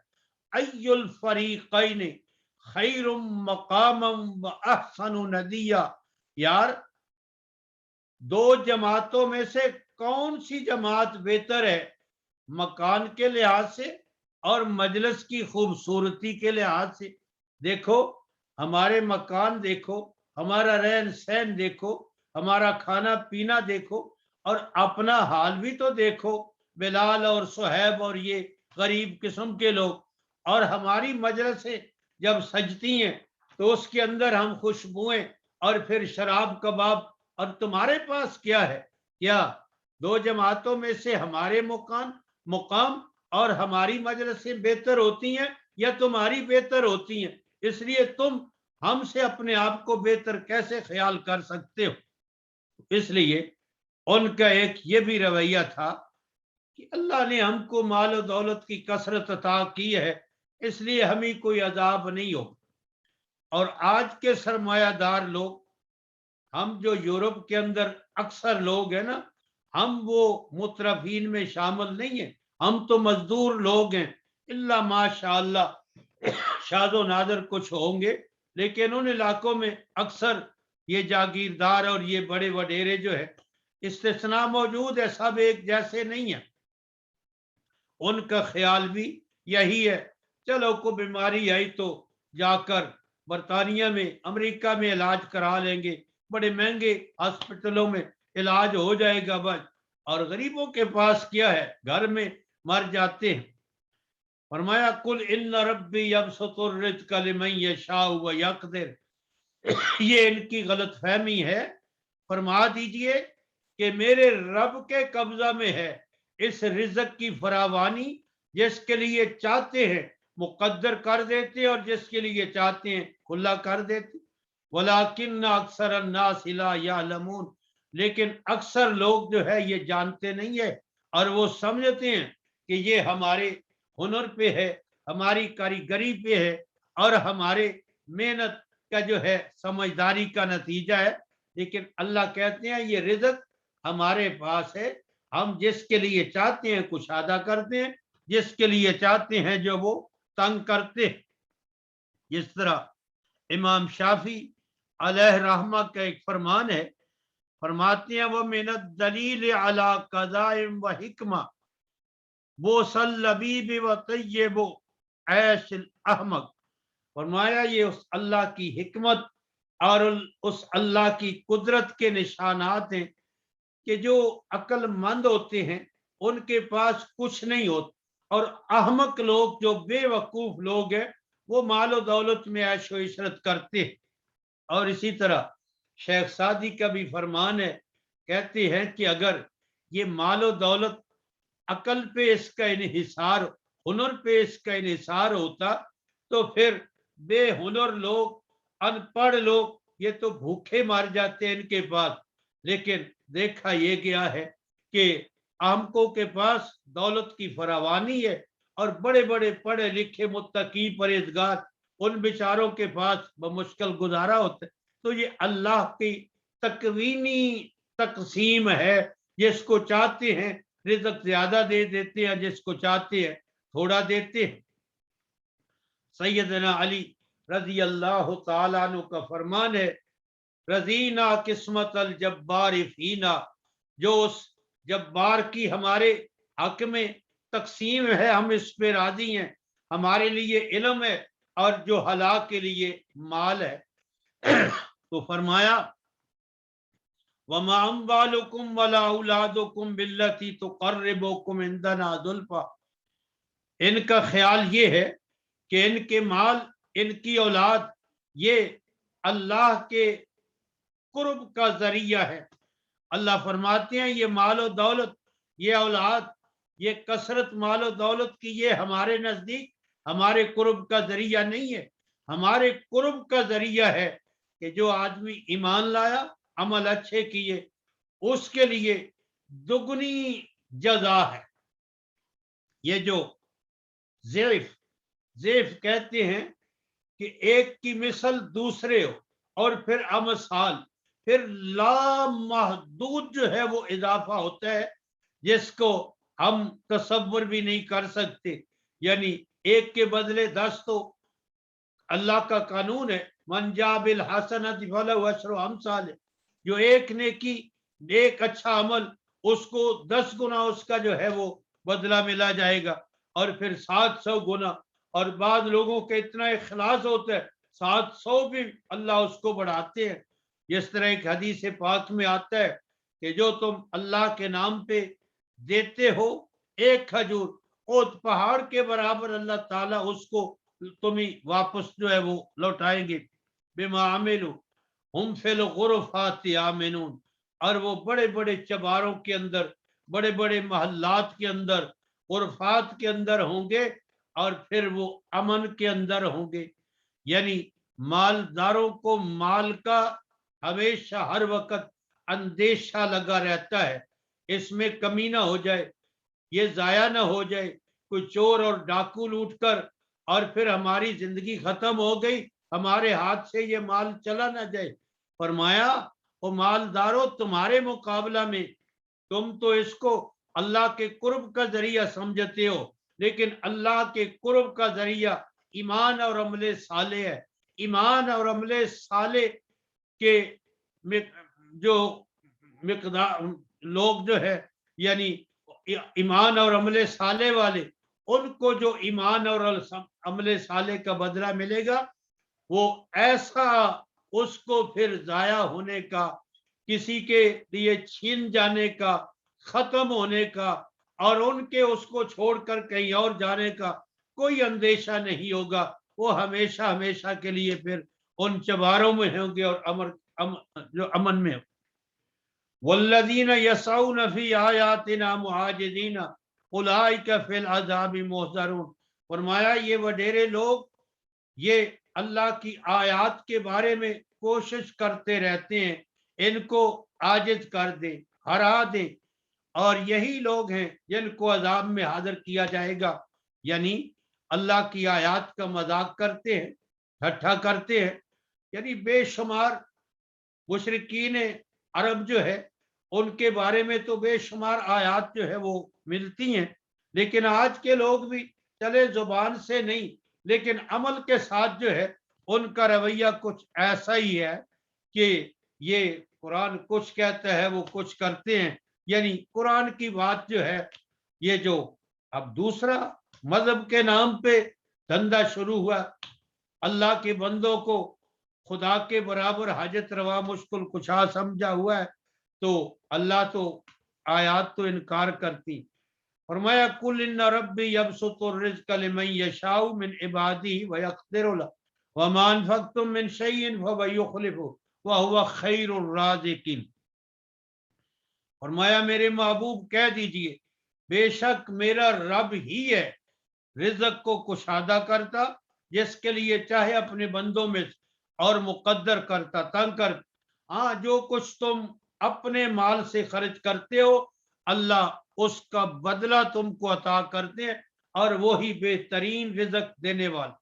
ای الفریقین خیر مقاما واحسن ندیا، یار دو جماعتوں میں سے کون سی جماعت بہتر ہے مکان کے لحاظ سے اور مجلس کی خوبصورتی کے لحاظ سے. دیکھو ہمارے مکان دیکھو، ہمارا رہن سہن دیکھو، ہمارا کھانا پینا دیکھو، اور اپنا حال بھی تو دیکھو، بلال اور صہیب اور یہ غریب قسم کے لوگ، اور ہماری مجلسیں جب سجتی ہیں تو اس کے اندر ہم خوشبوئیں اور پھر شراب کباب، اور تمہارے پاس کیا ہے؟ کیا دو جماعتوں میں سے ہمارے مقام اور ہماری مجلسیں بہتر ہوتی ہیں یا تمہاری بہتر ہوتی ہیں؟ اس لیے تم हमसे अपने आप को बेहतर कैसे ख्याल कर सकते हो। इसलिए उनका एक ये भी रवैया था कि अल्लाह ने हमको माल और दौलत की कसरत अता की है, इसलिए हमें कोई अजाब नहीं हो। और आज के सरमायादार लोग, हम जो यूरोप के अंदर अक्सर लोग हैं ना, हम वो मुतरफीन में शामिल नहीं है, हम तो मजदूर लोग हैं। इल्ला माशाअल्लाह शादो नादर कुछ होंगे, लेकिन उन इलाकों में अक्सर ये जागीरदार और ये बड़े वडेरे जो है, इस्तिस्ना मौजूद है, सब एक जैसे नहीं है। उनका ख्याल भी यही है, चलो को बीमारी आई तो जाकर बरतानिया में, अमेरिका में इलाज करा लेंगे, बड़े महंगे हॉस्पिटलों में इलाज हो जाएगा बस। और गरीबों के पास क्या है, घर में मर जाते हैं। फरमाया कुल इन्ना रब्बी यबसुतुर रिज़्क़ लिमन यशाउ व यक़दिर, ये इनकी गलत फहमी है। फरमा दीजिए कि मेरे रब के कब्जा में है इस रिज़्क़ की फरावानी, जिसके लिए चाहते हैं मुकद्दर कर देते और जिसके लिए चाहते हैं खुला कर देते। वलाकिन्ना अक्सर अन्नास ला यअलमून, लेकिन अक्सर लोग जो है ये जानते नहीं है, और वो समझते हैं कि ये हमारे हुनर पे है, हमारी कारीगरी पे है, और हमारे मेहनत का जो है समझदारी का नतीजा है। लेकिन अल्लाह कहते हैं ये रिज़्क़ हमारे पास है, हम जिसके लिए चाहते हैं कुशादा करते हैं, जिसके लिए चाहते हैं जो वो तंग करते हैं। जिस तरह इमाम शाफी अलैह रहमा का एक फरमान है, फरमाते हैं वो मिनत दलील अला कज़ाइम व हिकमा वो सल्लबीब व तय्यबो ऐशिल अहमक। फरमाया ये उस अल्लाह की हिकमत और उस अल्लाह की कुदरत के निशानात हैं कि जो अक्लमंद होते हैं उनके पास कुछ नहीं होता, और अहमक लोग जो बेवकूफ लोग हैं वो मालो दौलत में ऐशो इशरत करते हैं। और इसी तरह शेख सादी का भी फरमान है, कहते हैं कि अगर ये मालो दौलत अकल पे इसका इन्हिसार, हुनर पे इसका इन्हिसार होता, तो फिर बेहुनर लोग, अनपढ़ लोग ये तो भूखे मर जाते हैं इनके पास। लेकिन देखा ये गया है कि आमकों के पास दौलत की फरावानी है, और बड़े बड़े पढ़े लिखे मुत्तकी परहेजगार, उन बेचारों के पास बमुश्किल गुजारा होता है। तो ये अल्लाह की तकवीनी तकसीम है, जिसको चाहते हैं रिज़्क़ ज्यादा दे देते हैं, जिसको चाहते हैं थोड़ा देते हैं। सैयदना अली रजी अल्लाह तआला अन्हु का फरमान है, रज़ीना किस्मत अल जब्बार फीना, जो उस जब्बार की हमारे हक में तकसीम है हम इस पे राजी हैं, हमारे लिए इल्म है और जो हलाक के लिए माल है। तो फरमाया वमा अम्वालुकुम वला औलादुकुम बिल्लती तुक़र्रिबुकुम इंदना ज़ुल्फ़ा, इनका ख्याल ये है कि इनके माल, इनकी औलाद ये अल्लाह के कुर्ब का जरिया है। अल्लाह फरमाते हैं ये माल और दौलत, ये औलाद, ये कसरत माल और दौलत की, ये हमारे नजदीक हमारे कुर्ब का जरिया नहीं है। हमारे कुर्ब का जरिया है कि जो आदमी ईमान लाया, अमल अच्छे किए, उसके लिए दुगनी जजा है। ये जो ज़ेफ, ज़ेफ कहते हैं कि एक की मिसल दूसरे हो, और फिर अमसाल, फिर लामहदूद जो है वो इजाफा होता है, जिसको हम तसव्वुर भी नहीं कर सकते। यानी एक के बदले 10, तो अल्लाह का कानून है मन जा बिल हसनत फलहु अशरु अमसालिहा, जो एक नेकी, एक अच्छा अमल, उसको 10 गुना उसका जो है वो बदला मिला जाएगा, और फिर 700 गुना। और बाद लोगों के इतना इखलास होता है 700 भी अल्लाह उसको बढ़ाते हैं। जिस तरह एक हदीस पाक में आता है कि जो तुम अल्लाह के नाम पे देते हो एक खजूर, उस पहाड़ के बराबर अल्लाह ताला उसको तुम्हें वापस जो है वो लौटाएंगे। बिमा आमिलू हुम फिल गुरफाति आमिनून, और वो बड़े बड़े चबारों के अंदर, बड़े बड़े महल्लात के अंदर, गुरफात के अंदर होंगे, और फिर वो अमन के अंदर होंगे। यानी मालदारों को माल का हमेशा हर वक्त अंदेशा लगा रहता है, इसमें कमी ना हो जाए, ये जाया ना हो जाए, कोई चोर और डाकू लूट कर और फिर हमारी जिंदगी खत्म हो गई, हमारे हाथ से ये माल चला ना जाए। फरमाया वो मालदारों तुम्हारे मुकाबला में तुम तो इसको अल्लाह के कुर्ब का जरिया समझते हो, लेकिन अल्लाह के कुर्ब का जरिया ईमान और अमले साले है। ईमान और अमले साले के जो मिकदार लोग जो है, यानी ईमान और अमले साले वाले, उनको जो ईमान और अमले साले का बदला मिलेगा वो ऐसा, उसको फिर जाया होने का, किसी के लिए छीन जाने का, खत्म होने का और उनके उसको छोड़कर कहीं और जाने का कोई अंदेशा नहीं होगा। वो हमेशा हमेशा के लिए फिर उन चबारों में होंगे और जो अमन में हो। वल्लदीन यसऊन फी आयातिना मुहाजिदीन उलाइका फिल अज़ाबि मुहज़रून। फरमाया ये वडेरे लोग ये अल्लाह की आयात के बारे में कोशिश करते रहते हैं, इनको आजिज कर दे, हरा दे, और यही लोग हैं जिनको अजाब में हाजिर किया जाएगा। यानी अल्लाह की आयात का मजाक करते हैं, ठट्ठा करते हैं। यानी बेशुमार मुशरिकीन अरब जो है उनके बारे में तो बेशुमार आयात जो है वो मिलती हैं, लेकिन आज के लोग भी चले जुबान से नहीं लेकिन अमल के साथ जो है उनका रवैया कुछ ऐसा ही है कि ये कुरान कुछ कहता है वो कुछ करते हैं। यानी कुरान की बात जो है, ये जो अब दूसरा मजहब के नाम पे धंधा शुरू हुआ, अल्लाह के बंदों को खुदा के बराबर हाजत रवा मुश्किल कुशा समझा हुआ है, तो अल्लाह तो आयात तो इनकार करती। फरमाया कुल इन्ना रब्बी यबसुतुर रिज़्क़ लिमन यशाउ मिन इबादिही व यक़दिरु लहु व मा अनफ़क़्तुम मिन शैइन फहुव युख़्लिफ़ुहु व हुव ख़ैरुर राज़िक़ीन। फरमाया मेरे महबूब कह दीजिए बेशक मेरा रब ही है रिज़्क़ को कुशादा करता जिसके लिए चाहे अपने बंदों में, और मुकद्दर करता, तंग कर। हाँ, जो कुछ तुम अपने माल से खर्च करते हो अल्लाह उसका बदला तुमको अता करते हैं, और वो ही बेहतरीन रिज़्क़ देने वाला।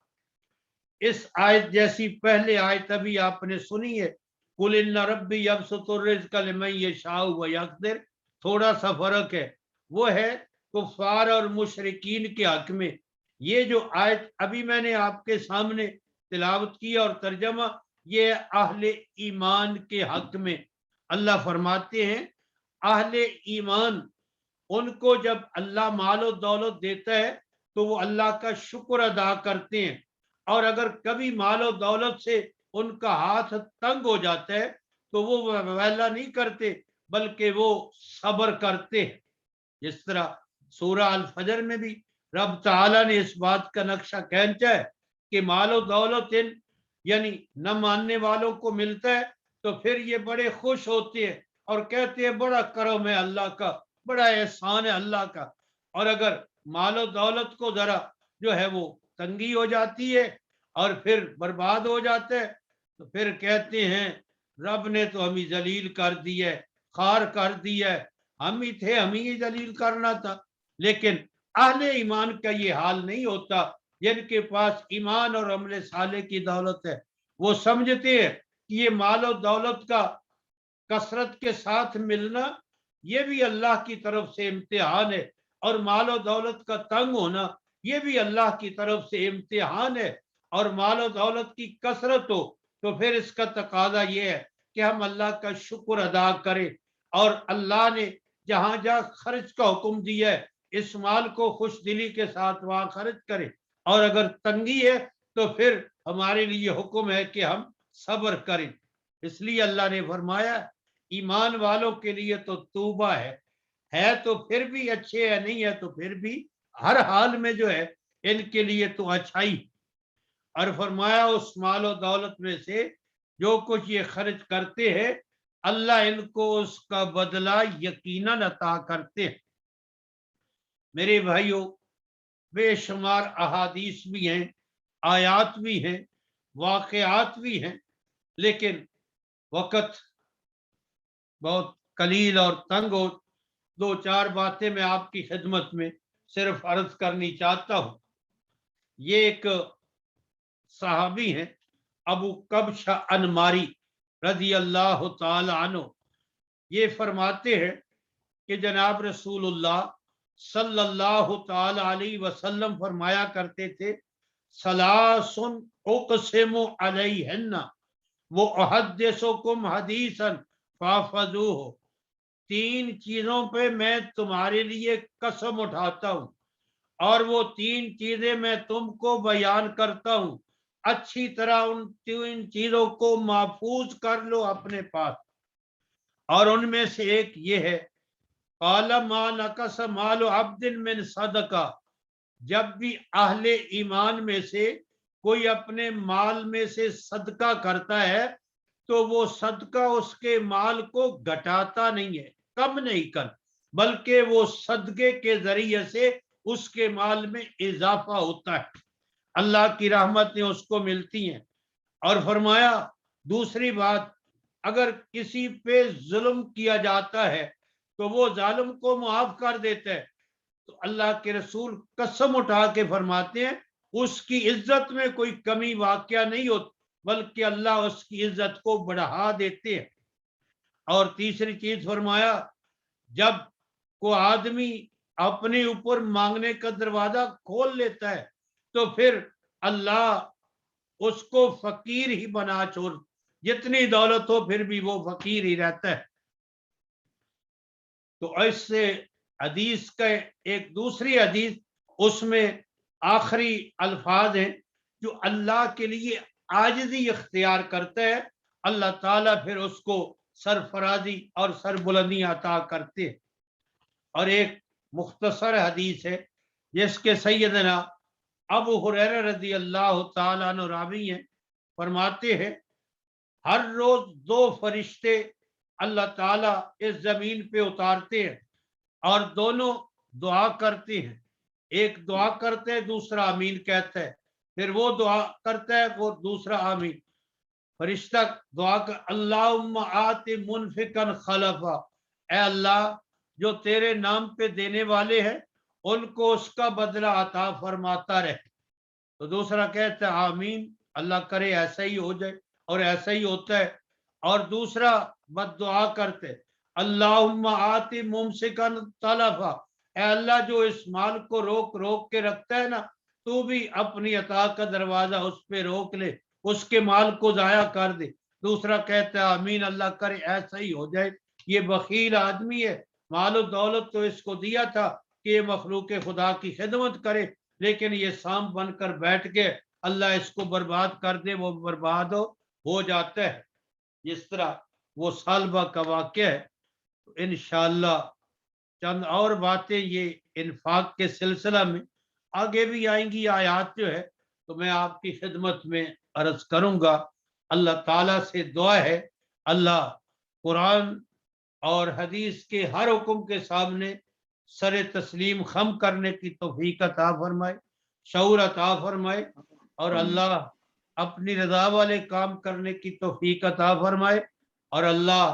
इस आयत जैसी पहले आयत अभी आपने सुनी है, कुल इन्ना रब्बी यबसुतुर रिज़्क़ लिमन यशाउ व यक़दिर। थोड़ा सा फर्क है, वो है कुफार और मुशरिकीन के हक में। ये जो आयत अभी मैंने आपके सामने तिलावत की और तर्जमा, ये अहले ईमान के हक में। अल्लाह फरमाते हैं अहले ईमान, उनको जब अल्लाह मालो दौलत देता है तो वो अल्लाह का शुक्र अदा करते हैं, और अगर कभी मालो दौलत से उनका हाथ तंग हो जाता है तो वो वहला नहीं करते बल्कि वो सब्र करते हैं। जिस तरह सूरह अल फजर में भी रब ताला ने इस बात का नक्शा खींचा है कि मालो दौलत यानी न मानने वालों को मिलता है तो फिर ये बड़े खुश होते हैं और कहते हैं बड़ा करम है अल्लाह का, बड़ा एहसान है अल्लाह का। और अगर मालो दौलत को जरा जो है वो तंगी हो जाती है और फिर बर्बाद हो जाता है तो फिर कहते हैं रब ने तो हमें जलील कर दी है, खार कर दी है, हम ही थे, हम ही जलील करना था। लेकिन अहले ईमान का ये हाल नहीं होता। जिनके पास ईमान और अमले साले की दौलत है वो समझते हैं कि ये मालो दौलत का कसरत के साथ मिलना ये भी अल्लाह की तरफ से इम्तिहान है, और मालो दौलत का तंग होना ये भी अल्लाह की तरफ से इम्तिहान है। और मालो दौलत की कसरत हो तो फिर इसका तकाजा ये है कि हम अल्लाह का शुक्र अदा करें, और अल्लाह ने जहां जहां खर्च का हुक्म दिया है इस माल को खुश दिली के साथ वहां खर्च करें, और अगर तंगी है तो फिर हमारे लिए हुक्म है कि हम सब्र करें। इसलिए अल्लाह ने फरमाया ईमान वालों के लिए तो तौबा है तो फिर भी अच्छे है, नहीं है तो फिर भी हर हाल में जो है इनके लिए तो अच्छाई। और फरमाया उस मालो दौलत में से जो कुछ ये खर्च करते हैं अल्लाह इनको उसका बदला यकीनन अता करते हैं। मेरे भाइयों बेशुमार अहादीस भी हैं, आयात भी हैं, वाक़यात भी हैं, लेकिन वक़्त बहुत कलील और तंग हो। दो चार बातें मैं आपकी खिदमत में सिर्फ अर्ज करनी चाहता हूँ। ये एक सहाबी हैं, अबू कब्शा अनमारी रजी अल्लाह ताला अन्हु। ये फरमाते हैं कि जनाब रसूलुल्लाह सल्लल्लाहु ताला अलैहि वसल्लम फरमाया करते थे, सलासुन उक़सिमु अलैहिन्ना वो अहद्दिसुकुम हदीसन फाफज़ूहु। तीन चीजों पे मैं तुम्हारे लिए कसम उठाता हूँ और वो तीन चीजें मैं तुमको बयान करता हूँ, अच्छी तरह उन तीन चीजों को महफूज कर लो अपने पास। और उनमें से एक ये है, काला मा नकस माल अब्दिन मिन सदका, जब भी अहले ईमान में से कोई अपने माल में से सदका करता है तो वो सदका उसके माल को घटाता नहीं है, कम नहीं कर, बल्कि वो सदके के जरिए से उसके माल में इजाफा होता है, अल्लाह की रहमतें उसको मिलती हैं। और फरमाया दूसरी बात, अगर किसी पे जुल्म किया जाता है तो वो जालिम को मुआफ कर देता है। तो अल्लाह के रसूल कसम उठा के फरमाते हैं उसकी इज्जत में कोई कमी वाक़या नहीं होती, बल्कि अल्लाह उसकी इज्जत को बढ़ा देते हैं। और तीसरी चीज फरमाया, जब को आदमी अपने ऊपर मांगने का दरवाजा खोल लेता है तो फिर अल्लाह उसको फकीर ही बना छोड़, जितनी दौलत हो फिर भी वो फकीर ही रहता है। तो ऐसे हदीस का एक दूसरी हदीस, उसमें आखिरी अल्फाज हैं, जो अल्लाह के लिए आजिज़ी इख्तियार करता है, अल्लाह ताला फिर उसको सरफराजी और सरबुलंदी अता करते हैं। और एक मुख्तसर हदीस है जिसके सैयदना अबू हुरैरा रज़ी अल्लाह ताला अन्हु रावी हैं, फरमाते हैं हर रोज दो फरिश्ते अल्लाह ताला इस जमीन पे उतारते हैं और दोनों दुआ करते हैं। एक दुआ करते है, दूसरा आमीन कहता है, फिर वो दुआ करता है, वो दूसरा आमीन। फरिश्ता दुआ कर, अल्लाहुम्मा आति मुनफिकन खलफा, ए अल्लाह जो तेरे नाम पे देने वाले हैं उनको उसका बदला अता फरमाता रहे। तो दूसरा कहता है आमीन, अल्लाह करे ऐसा ही हो जाए, और ऐसा ही होता है। और दूसरा बद्दुआ करते, अल्लाहुम्मा आति मुमसिकन तलफा, ए अल्लाह जो इस माल को रोक रोक के रखता है ना, तू भी अपनी अता का दरवाजा उस पे रोक ले, उसके माल को जाया कर दे। दूसरा कहता है आमीन, अल्लाह करे ऐसा ही हो जाए। ये बखील आदमी है, माल दौलत तो इसको दिया था कि ये मखलूक खुदा की खिदमत करे, लेकिन ये सांप बनकर बैठ के अल्लाह इसको बर्बाद कर दे, वो बर्बाद हो जाता है। जिस तरह वो सालबा का वाक़या है। तो इंशाअल्लाह चंद और बातें ये इन्फाक के सिलसिला में आगे भी आएंगी आयात जो है, तो मैं आपकी खिदमत में अर्ज करूंगा। अल्लाह ताला से दुआ है, अल्लाह कुरान और हदीस के हर हुक्म के सामने सरे तस्लीम खम करने की तौफीक अता फरमाए, शऊर अता फरमाए, और अल्लाह अपनी रजा वाले काम करने की तौफीक अता फरमाए, और अल्लाह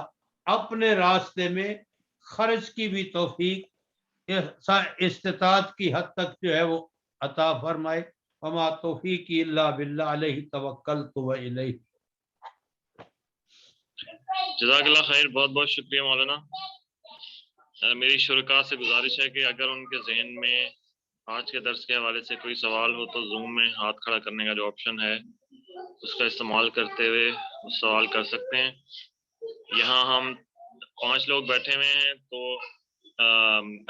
अपने रास्ते में खर्च की भी तौफीक इस्तिताअत की हद तक जो है वो अता फरमाए। वमा तौफीकी इल्ला बिल्लाह अलैहि तवक्कलतु व इलैहि।
जज़ाकल्लाह खैर, बहुत बहुत शुक्रिया मौलाना। मेरी शुरका से गुजारिश है कि अगर उनके जहन में आज के दर्स के हवाले से कोई सवाल हो तो जूम में हाथ खड़ा करने का जो ऑप्शन है उसका इस्तेमाल करते हुए उस सवाल कर सकते हैं। यहाँ हम 5 लोग बैठे हुए हैं, तो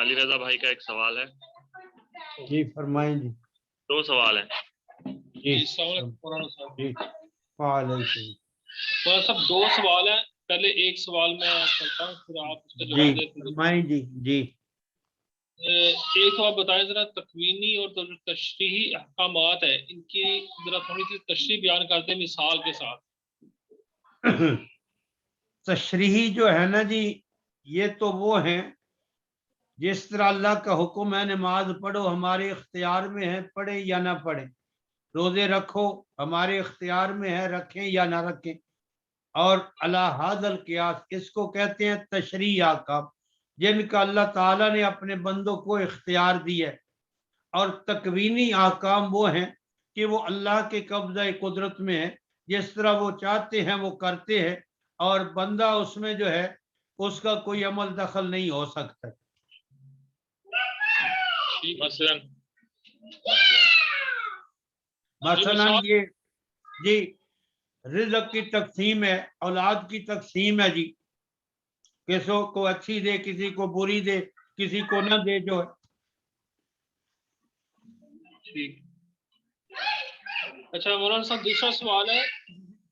अली रजा भाई का एक सवाल है।
जी फरमाएं जी।
2 सवाल हैं
जी।
सब 2 सवाल हैं। पहले एक सवाल मैं करता हूँ, फिर आप उसका जवाब देते हैं।
फरमाएं जी। जी
एक तो आप बताएं जरा, तकवीनी और तशरीही अहकामात है, इनकी जरा थोड़ी सी तशरीह बयान करते हैं मिसाल के साथ।
तशरीही जो है ना जी, ये तो वो हैं जिस तरह अल्लाह का हुक्म है नमाज पढ़ो, हमारे इख्तियार में है, पढ़े या ना पढ़े। روزے رکھو، ہمارے اختیار میں ہے، رکھیں یا نہ رکھیں. اور علی ھذا القیاس، اس کو کہتے ہیں تشریع احکام، جن کا اللہ تعالیٰ نے اپنے بندوں کو اختیار دی ہے. اور تکوینی احکام وہ ہیں کہ وہ اللہ کے قبضہ قدرت میں ہے، جس طرح وہ چاہتے ہیں وہ کرتے ہیں، اور بندہ اس میں جو ہے اس کا کوئی عمل دخل نہیں ہو سکتا.
مثلا
مثلا یہ جی رزق کی تقسیم ہے، اولاد کی تقسیم ہے جی، کسی کو اچھی دے، کسی کو بری دے، کسی کو نہ دے جو ہے.
ٹھیک. اچھا مولانا صاحب دوسرا سوال ہے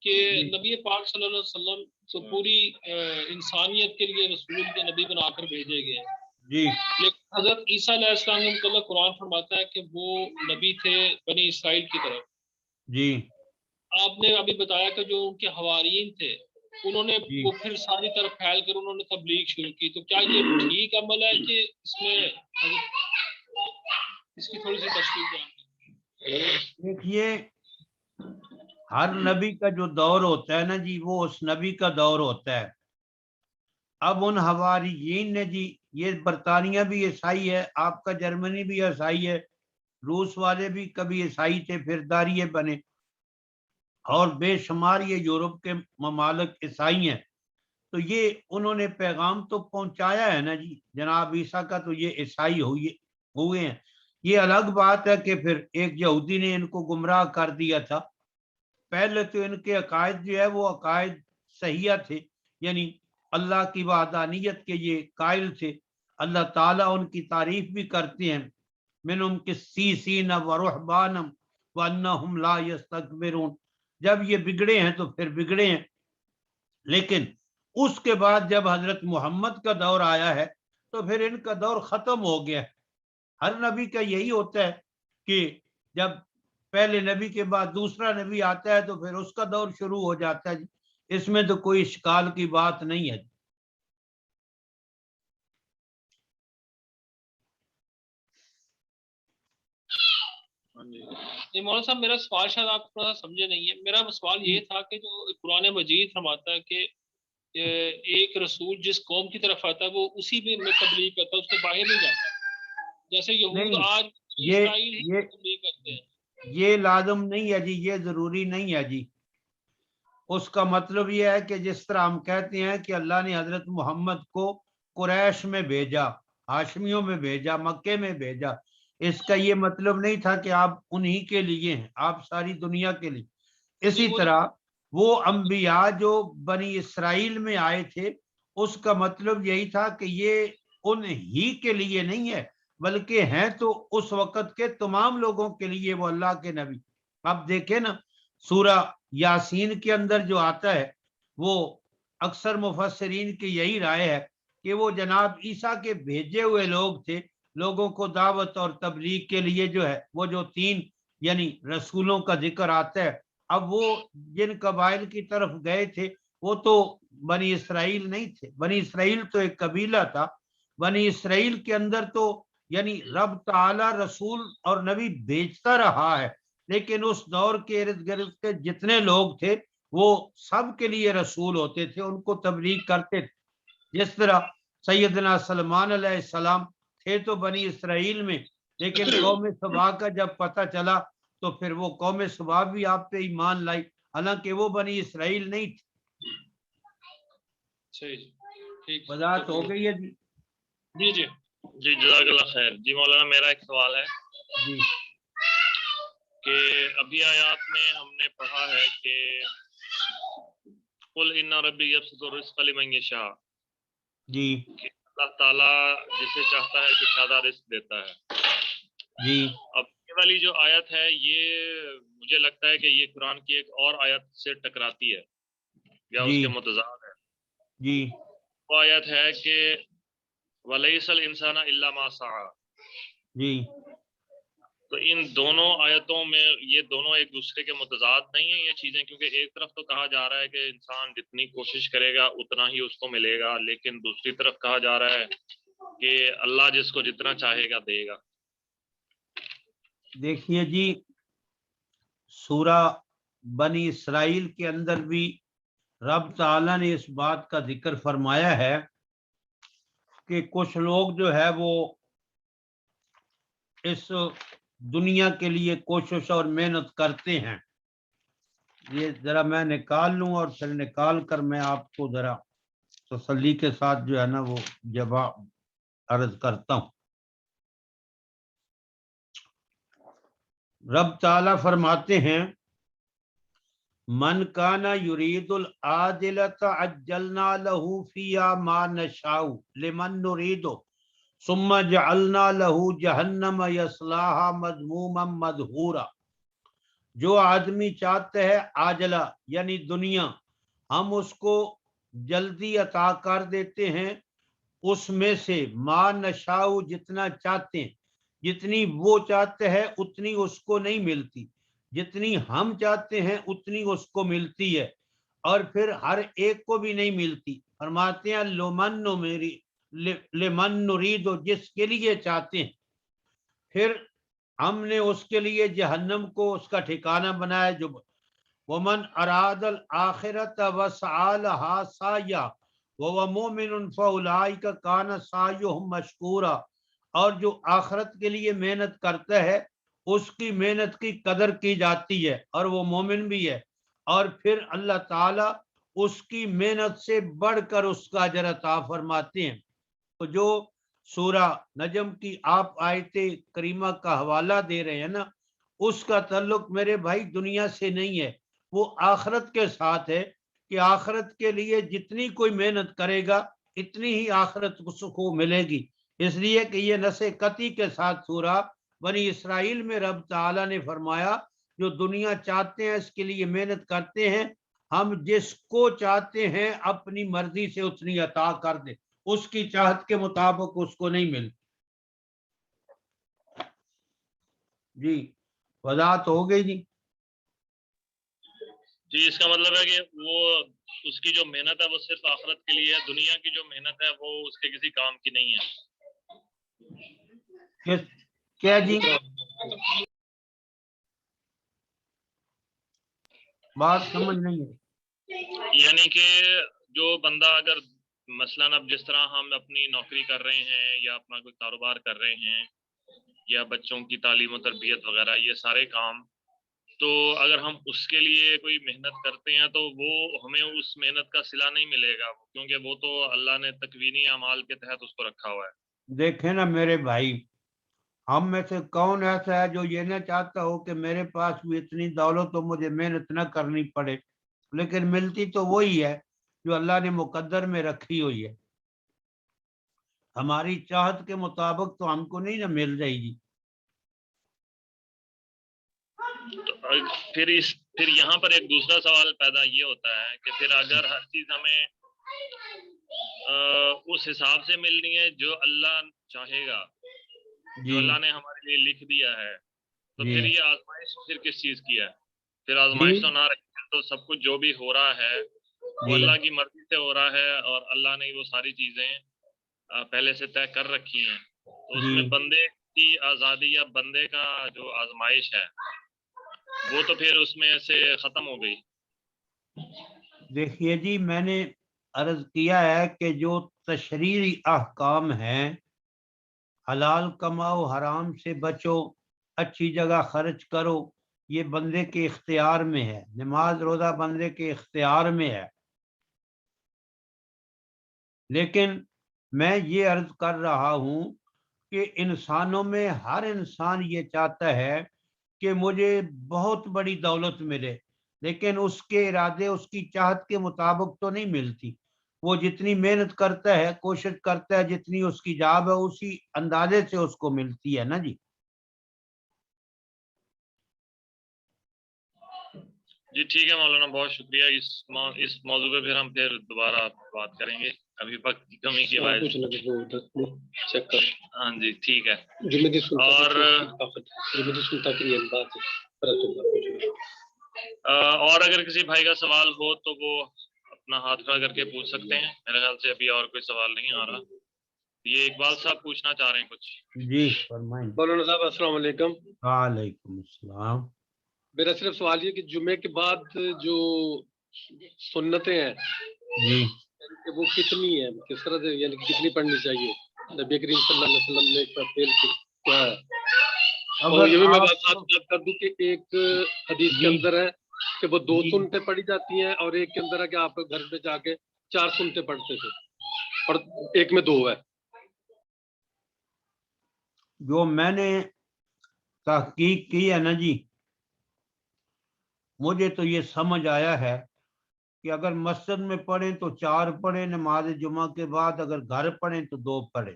کہ نبی پاک صلی اللہ علیہ وسلم تو پوری انسانیت کے لیے رسول کے نبی بنا کر بھیجے گئے ہیں
جی،
لیکن حضرت عیسیٰ علیہ السلام نے اللہ قرآن فرماتا ہے کہ وہ نبی تھے بنی اسرائیل کی طرف.
جی
آپ نے ابھی بتایا کہ جو ان کے حواریین تھے انہوں نے
جی
وہ پھر ساری طرف پھیل کر انہوں نے تبلیغ شروع کی، تو کیا یہ ٹھیک عمل ہے کہ اس میں اس کی تھوڑی سی تشریح جانیں؟
دیکھیے ہر نبی کا جو دور ہوتا ہے نا جی، وہ اس نبی کا دور ہوتا ہے. اب ان حواریین نے جی، یہ برطانیہ بھی عیسائی ہے، آپ کا جرمنی بھی عیسائی ہے، روس والے بھی کبھی عیسائی تھے پھر داریے بنے، اور بے شمار یہ یورپ کے ممالک عیسائی ہیں. تو یہ انہوں نے پیغام تو پہنچایا ہے نا جی جناب عیسیٰ کا، تو یہ عیسائی ہوئے ہیں. یہ الگ بات ہے کہ پھر ایک یہودی نے ان کو گمراہ کر دیا تھا. پہلے تو ان کے عقائد جو ہے وہ عقائد صحیحہ تھے، یعنی اللہ کی وحدانیت کے یہ قائل تھے. اللہ تعالیٰ ان کی تعریف بھی کرتے ہیں، منہم قسیسین ورہبانا وانہم لا یستکبرون. جب یہ بگڑے ہیں تو پھر بگڑے ہیں، لیکن اس کے بعد جب حضرت محمد کا دور آیا ہے تو پھر ان کا دور ختم ہو گیا. ہر نبی کا یہی ہوتا ہے کہ جب پہلے نبی کے بعد دوسرا نبی آتا ہے تو پھر اس کا دور شروع ہو جاتا ہے جی. اس میں تو کوئی اشکال کی بات نہیں ہے.
مولانا صاحب میرا سوال شاید آپ تھوڑا سا سمجھے نہیں ہے. میرا سوال یہ تھا کہ جو قرآن مجید فرماتا ہے کہ ایک رسول جس قوم کی طرف آتا ہے وہ اسی میں تبلیغ کرتا ہے، اس کے باہر نہیں جاتا. جیسے یہود
نہیں،
آج اسرائیل ہی تبلیغ کرتے ہیں.
یہ لازم نہیں ہے جی، یہ ضروری نہیں ہے جی. اس کا مطلب یہ ہے کہ جس طرح ہم کہتے ہیں کہ اللہ نے حضرت محمد کو قریش میں بھیجا، ہاشمیوں میں بھیجا، مکے میں بھیجا، اس کا یہ مطلب نہیں تھا کہ آپ انہی کے لیے ہیں، آپ ساری دنیا کے لیے. اسی طرح وہ انبیاء جو بنی اسرائیل میں آئے تھے اس کا مطلب یہی تھا کہ یہ انہی کے لیے نہیں ہے، بلکہ ہیں تو اس وقت کے تمام لوگوں کے لیے وہ اللہ کے نبی. اب دیکھیں نا سورہ یاسین کے اندر جو آتا ہے وہ اکثر مفسرین کی یہی رائے ہے کہ وہ جناب عیسیٰ کے بھیجے ہوئے لوگ تھے، لوگوں کو دعوت اور تبلیغ کے لیے جو ہے وہ جو 3 یعنی رسولوں کا ذکر آتا ہے. اب وہ جن قبائل کی طرف گئے تھے وہ تو بنی اسرائیل نہیں تھے، بنی اسرائیل تو ایک قبیلہ تھا. بنی اسرائیل کے اندر تو یعنی رب تعالی رسول اور نبی بھیجتا رہا ہے، لیکن اس دور کے ارد گرد کے جتنے لوگ تھے وہ سب کے لیے رسول ہوتے تھے، ان کو تبلیغ کرتے تھے. جس طرح سیدنا سلمان علیہ السلام تھے تو بنی اسرائیل میں، لیکن قوم سبا کا جب پتہ چلا تو پھر وہ قوم سبا بھی آپ پہ ایمان لائی، حالانکہ وہ بنی اسرائیل نہیں تھی. وضاحت ہو گئی ہے جی؟
جی جی
جی جزاک اللہ خیر. جی مولانا میرا ایک سوال ہے
جی
کہ ابھی آیات میں ہم نے پڑھا ہے کہ قل ان ربی یبسط الرزق لمن یشاء،
جی
کہ اللہ تعالیٰ جسے چاہتا ہے کہ زیادہ رزق دیتا ہے.
جی
اب یہ والی جو آیت ہے یہ مجھے لگتا ہے کہ یہ قرآن کی ایک اور آیت سے ٹکراتی ہے یا اس
جی
کے متضاد ہے.
جی
وہ آیت ہے کہ وَلَيْسَ الْإِنسَانَ إِلَّا مَا سَعَى.
جی
تو ان دونوں آیتوں میں یہ دونوں ایک دوسرے کے متضاد نہیں ہیں یہ چیزیں؟ کیونکہ ایک طرف تو کہا جا رہا ہے کہ انسان جتنی کوشش کرے گا اتنا ہی اس کو ملے گا، لیکن دوسری طرف کہا جا رہا ہے کہ اللہ جس کو جتنا چاہے گا دے گا.
دیکھیے جی सूरा बनी इसराइल के अंदर भी रब ताला ने इस बात का जिक्र फरमाया है कि कुछ लोग जो है वो इस दुनिया के लिए कोशिश और मेहनत करते हैं। ये जरा मैं निकाल लूं और फिर निकाल कर मैं आपको जरा तसल्ली के साथ जो है ना वो जवाब अर्ज करता हूं। रब ताला फरमाते हैं, मन काना युरीदुल आदिलत अज्जलना लहू फिया मा नशाउ लिमन नुरीदु सुम्मा जअलना लहू जहन्नम यस्लाहा मज़मूमम मदहूरा। जो आदमी चाहते है आजला यानी दुनिया, हम उसको जल्दी अता कर देते हैं, उसमें से मा नशाउ जितना चाहते हैं, जितनी वो चाहते हैं उतनी उसको नहीं मिलती, जितनी हम चाहते हैं उतनी उसको मिलती है, और फिर हर एक को भी नहीं मिलती। फरमाते हैं लोमन्नो मेरी लेमन नुरीदो, जिसके लिए चाहते हैं। फिर हमने उसके लिए जहन्नम को उसका ठिकाना बनाया। जो वमन अरादल आखिरत वसआलहा साया व मोमिन फउलाइका कान सायुहुम मशकूरा। और जो आखिरत के लिए मेहनत करता है उसकी मेहनत की कदर की जाती है और वो मोमिन भी है, और फिर अल्लाह ताला उसकी मेहनत से बढ़कर उसका अजर अता फरमाते हैं। तो जो सूरा नजम की आप आयते करीमा का हवाला दे रहे हैं ना, उसका ताल्लुक मेरे भाई दुनिया से नहीं है, वो आखिरत के साथ है कि आखिरत के लिए जितनी कोई मेहनत करेगा इतनी ही आखिरत उसको मिलेगी। इसलिए कि ये नसे कती के साथ सूरा बनी इसराइल में रब ताला ने फरमाया, जो दुनिया चाहते हैं इसके लिए मेहनत करते हैं, हम जिसको चाहते हैं अपनी मर्जी से उतनी अता कर दे, उसकी चाहत के मुताबिक उसको नहीं मिलती। जी वजाहत हो गई जी।
जी, इसका मतलब है कि वो उसकी जो मेहनत है वो सिर्फ आखिरत के लिए है, दुनिया की जो मेहनत है वो उसके किसी काम की नहीं है।
क्या जी? बात समझ नहीं है।
यानी कि जो बंदा अगर मसलन अब जिस तरह हम अपनी नौकरी कर रहे हैं या अपना कोई कारोबार कर रहे हैं या बच्चों की तालीम और तरबियत वगैरह, ये सारे काम, तो अगर हम उसके लिए कोई मेहनत करते हैं तो वो हमें उस मेहनत का सिला नहीं मिलेगा, क्योंकि वो तो अल्लाह ने तकवीनी अमाल के तहत उसको रखा हुआ है।
देखे ना मेरे भाई, हम में से कौन ऐसा है जो ये ना चाहता हो कि मेरे पास भी इतनी दौलत हो, मुझे मेहनत न करनी पड़े, लेकिन मिलती तो वही है जो अल्लाह ने मुकद्दर में रखी हुई है। हमारी चाहत के मुताबिक तो हमको नहीं ना मिल जाएगी।
तो फिर यहाँ पर एक दूसरा सवाल पैदा ये होता है कि फिर अगर हर चीज हमें उस हिसाब से मिलनी है जो अल्लाह चाहेगा, जो अल्लाह ने हमारे लिए लिख दिया है, तो फिर ये आजमाइश फिर किस चीज की है? फिर आजमाइश तो ना रखी तो सब कुछ जो भी हो रहा है वो अल्लाह की मर्जी से हो रहा है, और अल्लाह ने वो सारी चीजें पहले से तय कर रखी हैं, तो उसमें बंदे की आज़ादी या बंदे का जो आजमाइश है वो तो फिर उसमें से खत्म हो गई।
देखिए जी, मैंने अर्ज किया है कि जो तशरीरी अहकाम हैं, हलाल कमाओ, हराम से बचो, अच्छी जगह खर्च करो, ये बंदे के इख्तियार में है। नमाज रोजा बंदे के इख्तियार में है। लेकिन मैं ये अर्ज कर रहा हूं कि इंसानों में हर इंसान ये चाहता है कि मुझे बहुत बड़ी दौलत मिले, लेकिन उसके इरादे उसकी चाहत के मुताबिक तो नहीं मिलती। वो जितनी मेहनत करता है, कोशिश करता है, जितनी उसकी जाब है उसी अंदाजे से उसको मिलती है ना जी।
जी ठीक है मौलाना, बहुत शुक्रिया। इस मौजू पे फिर हम फिर दोबारा बात करेंगे, अभी वक्त की कमी की वजह से। हाँ जी ठीक है। और अगर किसी भाई का सवाल हो तो वो अपना हाथ खड़ा करके पूछ सकते हैं। मेरे ख्याल से अभी और कोई सवाल नहीं आ रहा। ये इकबाल साहब पूछना चाह रहे हैं कुछ।
जी फरमाइए।
मौलाना साहब अस्सलाम वालेकुम।
वालेकुम अस्सलाम।
میرا صرف سوال یہ کہ جمعے کے بعد جو سنتیں ہیں
جی
کہ وہ کتنی ہیں، کس طرح سے، یعنی کتنی پڑھنی چاہیے؟ نبی کریم صلی اللہ علیہ وسلم نے اس کا فعل کیا ہے؟ اور
اگر
یہ بھی میں
آپ
بات کر دوں کہ ایک حدیث کے
جی
اندر ہے کہ وہ 2
جی
سنتیں پڑھی جاتی ہیں، اور ایک کے اندر ہے کہ آپ گھر پہ جا کے 4 سنتیں پڑھتے تھے، اور ایک میں 2 ہے۔
جو میں نے تحقیق کی ہے نا جی، مجھے تو یہ سمجھ آیا ہے کہ اگر مسجد میں پڑھیں تو 4 پڑھیں نماز جمعہ کے بعد، اگر گھر پڑھیں تو 2 پڑھیں۔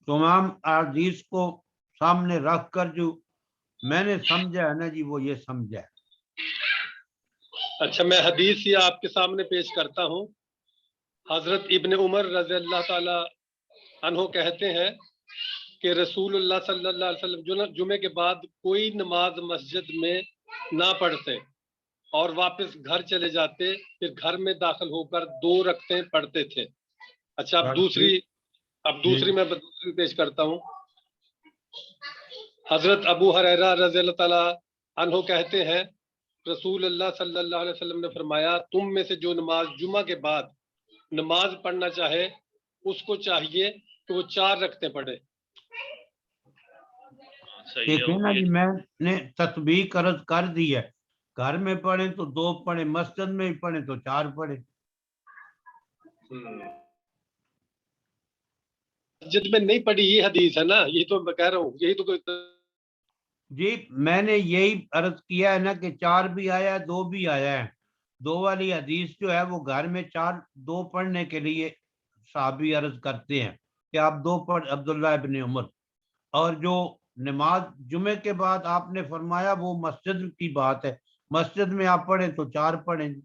تمام احادیث کو سامنے رکھ کر جو میں نے سمجھا ہے نا جی، وہ یہ سمجھا ہے۔
اچھا، میں حدیث یہ آپ کے سامنے پیش کرتا ہوں۔ حضرت ابن عمر رضی اللہ تعالی عنہ کہتے ہیں کہ رسول اللہ صلی اللہ علیہ وسلم جمعے کے بعد کوئی نماز مسجد میں نہ پڑھتے اور واپس گھر چلے جاتے، پھر گھر میں داخل ہو کر 2 رکعتیں پڑھتے تھے۔ اچھا، اب دوسری میں پیش کرتا ہوں۔ حضرت ابو ہریرہ رضی اللہ تعالی عنہ کہتے ہیں رسول اللہ صلی اللہ علیہ وسلم نے فرمایا، تم میں سے جو نماز جمعہ کے بعد نماز پڑھنا چاہے اس کو چاہیے کہ وہ 4 رکعتیں پڑھے۔
دیکھیں نا جی، میں نے تطبیق عرض کر دی ہے، گھر میں پڑھیں تو 2 پڑھیں، مسجد میں پڑھیں تو 4 پڑھیں۔
مسجد میں نہیں پڑھی یہ حدیث ہے نا، یہی تو میں کہہ رہا ہوں، یہی تو کوئی
جی میں نے یہی عرض کیا ہے نا کہ 4 بھی آیا ہے 2 بھی آیا ہے۔ 2 والی حدیث جو ہے وہ گھر میں 2 پڑھنے کے لیے صحابی عرض کرتے ہیں کہ آپ 2 پڑھ، عبداللہ ابن عمر، اور جو نماز جمعے کے بعد آپ نے فرمایا وہ مسجد کی بات ہے، مسجد میں آپ پڑھیں تو 4 پڑھیں۔
جی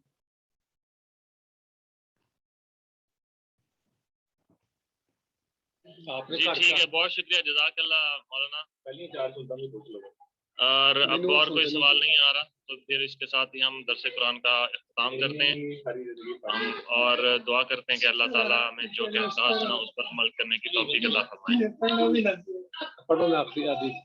ٹھیک ہے، بہت شکریہ، جزاک اللہ مولانا۔ اور اب اور کوئی سوال نہیں آ رہا تو پھر اس کے ساتھ ہی ہم درس قرآن کا اختتام کرتے ہیں اور دعا کرتے ہیں کہ اللہ تعالیٰ ہمیں جو کہ سنا اس پر عمل کرنے کی توفیق عطا فرمائے۔
پڑھو نا آخری حدیث۔